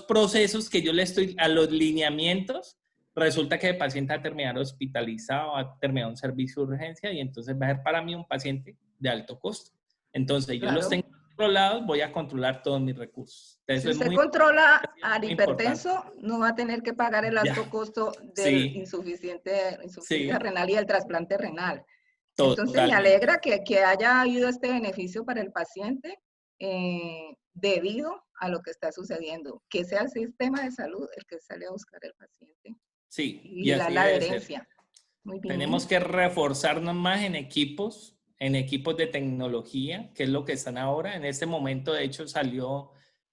procesos que yo le estoy, a los lineamientos, resulta que el paciente va a terminar hospitalizado, va a terminar un servicio de urgencia y entonces va a ser para mí un paciente de alto costo. Entonces, yo los Claro. tengo controlados, voy a controlar todos mis recursos. Si Eso es usted muy, controla al muy importante. hipertenso, no va a tener que pagar el alto Ya, costo del sí, insuficiencia sí, renal y el trasplante renal. Entonces, me totalmente. alegra que haya habido este beneficio para el paciente debido a lo que está sucediendo. Que sea el sistema de salud el que sale a buscar al paciente Sí, y y vigilar así la debe ser. adherencia. Muy Tenemos bien. que reforzarnos más en equipos de tecnología, que es lo que están ahora. En este momento, de hecho, salió,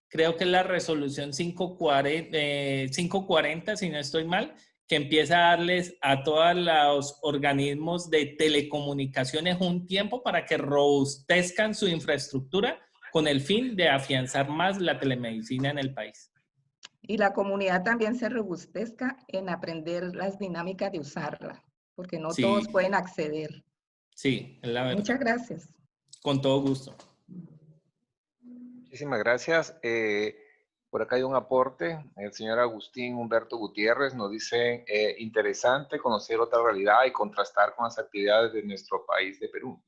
creo que es la resolución 540, si no estoy mal, que empieza a darles a todos los organismos de telecomunicaciones un tiempo para que robustezcan su infraestructura con el fin de afianzar más la telemedicina en el país. Y la comunidad también se robustezca en aprender las dinámicas de usarla, porque no todos Sí, pueden acceder. sí, es la Muchas verdad. gracias. Con todo gusto. Muchísimas gracias. Por acá hay un aporte. El señor Agustín Humberto Gutiérrez nos dice, interesante conocer otra realidad y contrastar con las actividades de nuestro país de Perú.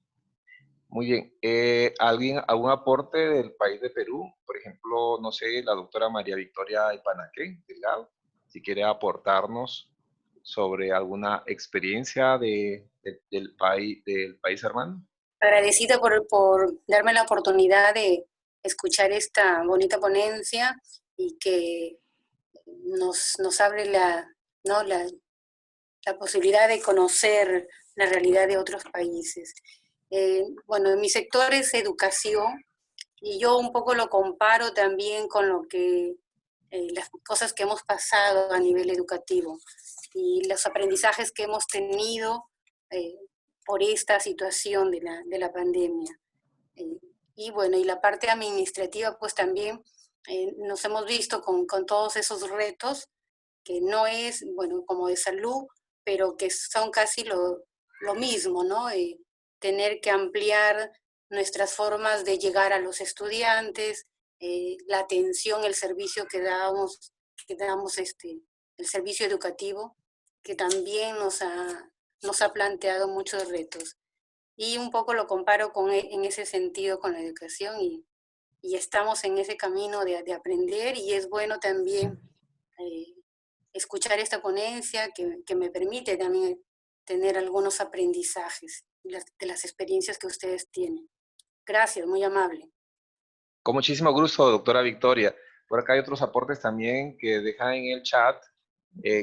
Muy bien. ¿Algún aporte del país de Perú? Por ejemplo, no sé, la doctora María Victoria Ipanaque Delgado, si quiere aportarnos sobre alguna experiencia del país hermano. Agradecida por darme la oportunidad de escuchar esta bonita ponencia y que nos abre ¿no? la posibilidad de conocer la realidad de otros países. Bueno, mi sector es educación y yo un poco lo comparo también con lo que las cosas que hemos pasado a nivel educativo y los aprendizajes que hemos tenido eh, por esta situación de la pandemia. Y bueno, y la parte administrativa, pues también nos hemos visto con todos esos retos, que no es, bueno, como de salud, pero que son casi lo mismo, ¿no? Tener que ampliar nuestras formas de llegar a los estudiantes, la atención, el servicio que damos el servicio educativo, que también nos ha planteado muchos retos. Y un poco lo comparo en ese sentido con la educación y estamos en ese camino de aprender y es bueno también escuchar esta ponencia que me permite también tener algunos aprendizajes de las experiencias que ustedes tienen. Gracias, muy amable. Con muchísimo gusto, doctora Victoria. Por acá hay otros aportes también que deja en el chat.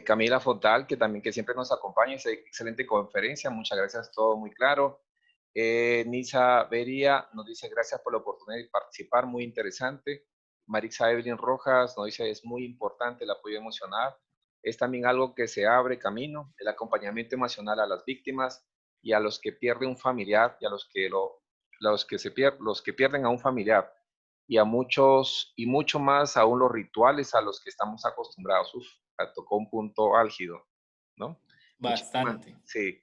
Camila Fotal, que siempre nos acompaña, es excelente conferencia, muchas gracias, todo muy claro. Nisa Beria nos dice gracias por la oportunidad de participar, muy interesante. Marisa Evelyn Rojas nos dice es muy importante el apoyo emocional. Es también algo que se abre camino, el acompañamiento emocional a las víctimas y a los que pierden un familiar y a los que pierden a un familiar y a muchos y mucho más aún los rituales a los que estamos acostumbrados. Uf, tocó un punto álgido, ¿no? Muchísimas, Bastante. sí,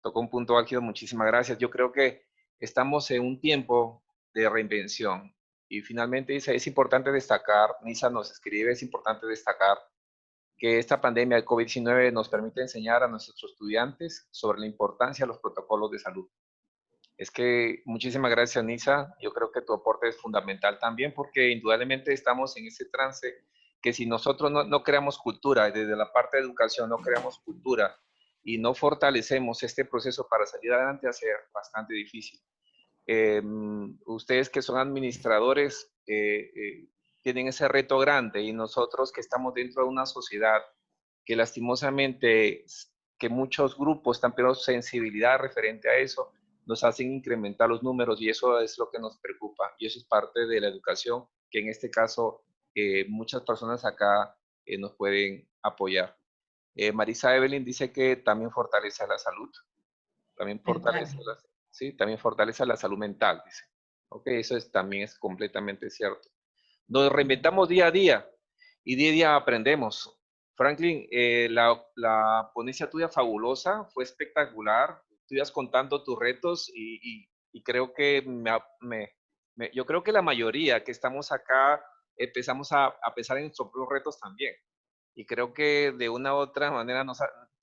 tocó un punto álgido, muchísimas gracias. Yo creo que estamos en un tiempo de reinvención y finalmente dice, es importante destacar, Nisa nos escribe, es importante destacar que esta pandemia de COVID-19 nos permite enseñar a nuestros estudiantes sobre la importancia de los protocolos de salud. Es que muchísimas gracias, Nisa. Yo creo que tu aporte es fundamental también porque indudablemente estamos en ese trance que si nosotros no creamos cultura, desde la parte de educación no creamos cultura y no fortalecemos este proceso para salir adelante, va a ser bastante difícil. Ustedes que son administradores tienen ese reto grande y nosotros que estamos dentro de una sociedad que lastimosamente, que muchos grupos están perdiendo sensibilidad referente a eso, nos hacen incrementar los números y eso es lo que nos preocupa. Y eso es parte de la educación, que en este caso muchas personas acá nos pueden apoyar. Marisa Evelyn dice que también fortalece la salud. También fortalece también fortalece la salud mental, dice. Ok, eso también es completamente cierto. Nos reinventamos día a día y día a día aprendemos. Franklin, la ponencia tuya fabulosa, fue espectacular. Tú ibas contando tus retos y creo que yo creo que la mayoría que estamos acá empezamos a pensar en nuestros propios retos también. Y creo que de una u otra manera,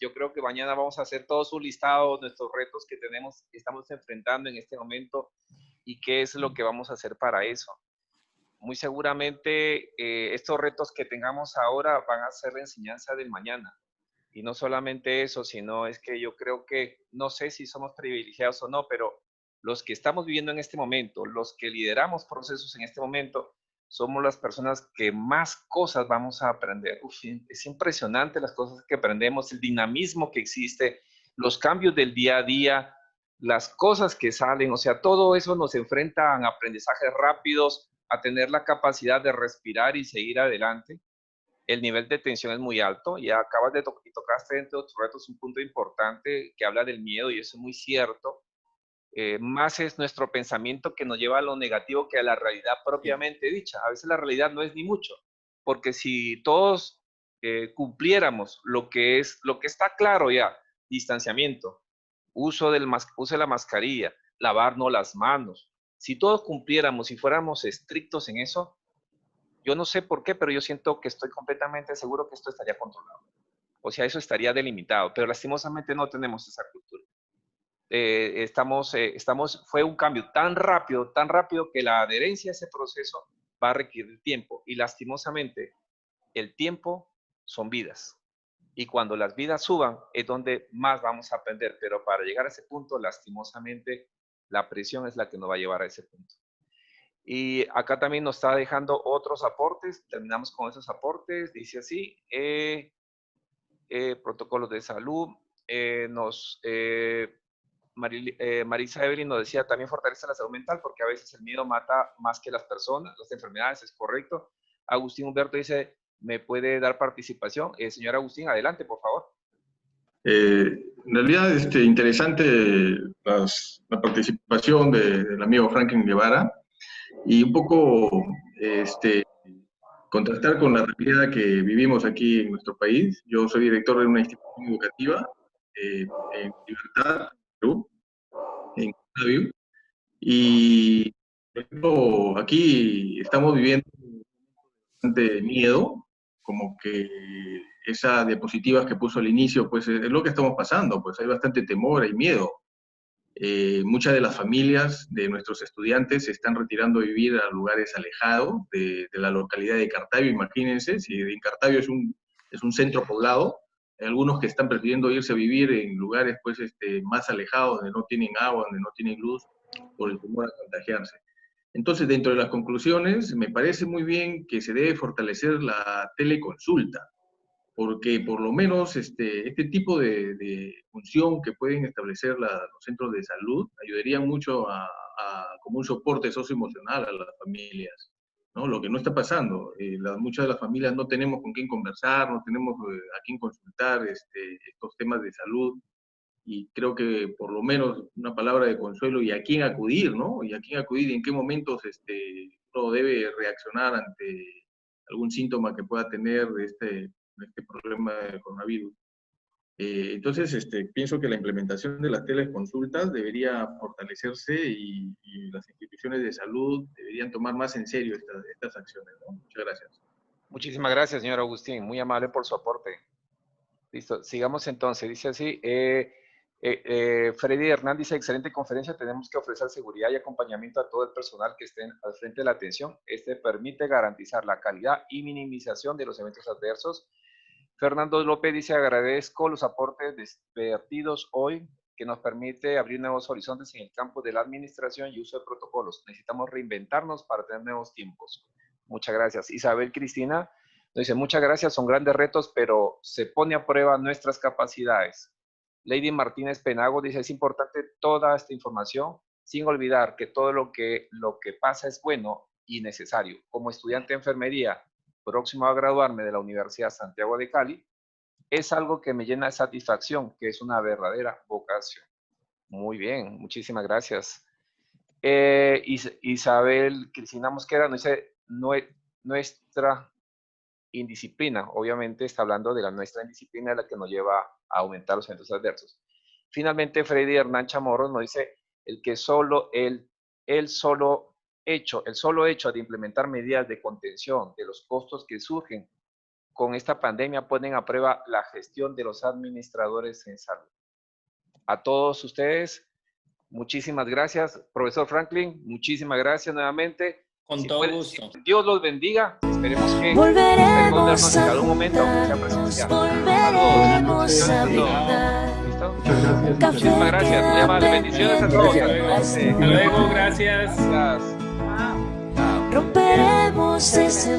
yo creo que mañana vamos a hacer todo su listado, nuestros retos que tenemos, que estamos enfrentando en este momento y qué es lo que vamos a hacer para eso. Muy seguramente estos retos que tengamos ahora van a ser la enseñanza del mañana. Y no solamente eso, sino es que yo creo que, no sé si somos privilegiados o no, pero los que estamos viviendo en este momento, los que lideramos procesos en este momento, somos las personas que más cosas vamos a aprender. Uf, es impresionante las cosas que aprendemos, el dinamismo que existe, los cambios del día a día, las cosas que salen, o sea, todo eso nos enfrenta a aprendizajes rápidos, a tener la capacidad de respirar y seguir adelante. El nivel de tensión es muy alto y acabas de tocaste dentro de tus retos un punto importante que habla del miedo y eso es muy cierto. Más es nuestro pensamiento que nos lleva a lo negativo que a la realidad propiamente dicha. A veces la realidad no es ni mucho, porque si todos cumpliéramos lo que está claro ya, distanciamiento, uso de la mascarilla, lavarnos las manos, si todos cumpliéramos y fuéramos estrictos en eso, yo no sé por qué, pero yo siento que estoy completamente seguro que esto estaría controlado. O sea, eso estaría delimitado, pero lastimosamente no tenemos esa cultura. Fue un cambio tan rápido que la adherencia a ese proceso va a requerir tiempo y lastimosamente el tiempo son vidas. Y cuando las vidas suban es donde más vamos a aprender, pero para llegar a ese punto, lastimosamente, la presión es la que nos va a llevar a ese punto. Y acá también nos está dejando otros aportes, terminamos con esos aportes, dice así, protocolos de salud, Marisa Evelyn nos decía, también fortalece la salud mental porque a veces el miedo mata más que las personas, las enfermedades, es correcto. Agustín Humberto dice, ¿me puede dar participación? Señor Agustín, adelante, por favor. En realidad, interesante la participación del amigo Franklin Guevara y un poco contrastar con la realidad que vivimos aquí en nuestro país. Yo soy director de una institución educativa en Libertad, Perú, en Curaçao, y por ejemplo, aquí estamos viviendo bastante miedo, como que esas diapositivas que puso al inicio, pues es lo que estamos pasando, pues hay bastante temor, hay miedo. Muchas de las familias de nuestros estudiantes se están retirando a vivir a lugares alejados de la localidad de Cartavio. Imagínense, si en Cartavio es un centro poblado, hay algunos que están prefiriendo irse a vivir en lugares pues, más alejados, donde no tienen agua, donde no tienen luz, por el temor a contagiarse. Entonces, dentro de las conclusiones, me parece muy bien que se debe fortalecer la teleconsulta, porque por lo menos este tipo de función que pueden establecer los centros de salud ayudaría mucho como un soporte socioemocional a las familias, ¿no? Lo que no está pasando, muchas de las familias no tenemos con quién conversar, no tenemos a quién consultar estos temas de salud, y creo que por lo menos una palabra de consuelo y a quién acudir, ¿no? Y a quién acudir y en qué momentos uno debe reaccionar ante algún síntoma que pueda tener este problema del coronavirus. Entonces, pienso que la implementación de las teleconsultas debería fortalecerse y las instituciones de salud deberían tomar más en serio estas acciones, ¿no? Muchas gracias. Muchísimas gracias, señor Agustín. Muy amable por su aporte. Listo, sigamos entonces. Dice así, Freddy Hernández dice, excelente conferencia, tenemos que ofrecer seguridad y acompañamiento a todo el personal que esté al frente de la atención. Este permite garantizar la calidad y minimización de los eventos adversos. Fernando López dice, agradezco los aportes vertidos hoy que nos permite abrir nuevos horizontes en el campo de la administración y uso de protocolos. Necesitamos reinventarnos para tener nuevos tiempos. Muchas gracias. Isabel Cristina nos dice, muchas gracias, son grandes retos, pero se pone a prueba nuestras capacidades. Lady Martínez Penago dice, es importante toda esta información, sin olvidar que todo lo que pasa es bueno y necesario. Como estudiante de enfermería, próximo a graduarme de la Universidad Santiago de Cali, es algo que me llena de satisfacción, que es una verdadera vocación. Muy bien, muchísimas gracias. Isabel Cristina Mosquera nos dice, nuestra indisciplina, obviamente está hablando de nuestra indisciplina, la que nos lleva a aumentar los eventos adversos. Finalmente, Freddy Hernán Chamorro nos dice, el solo hecho de implementar medidas de contención de los costos que surgen con esta pandemia ponen a prueba la gestión de los administradores en salud. A todos ustedes, muchísimas gracias. Profesor Franklin, muchísimas gracias nuevamente. Con todo gusto. Dios los bendiga. Esperemos que podamos vernos en algún momento, aunque sea presencial. Saludos. ¿Listo? Muchas gracias. Muchísimas gracias. Muy amable. Bendiciones a todos. Hasta luego. Gracias. Gracias. Wow. Romperemos ese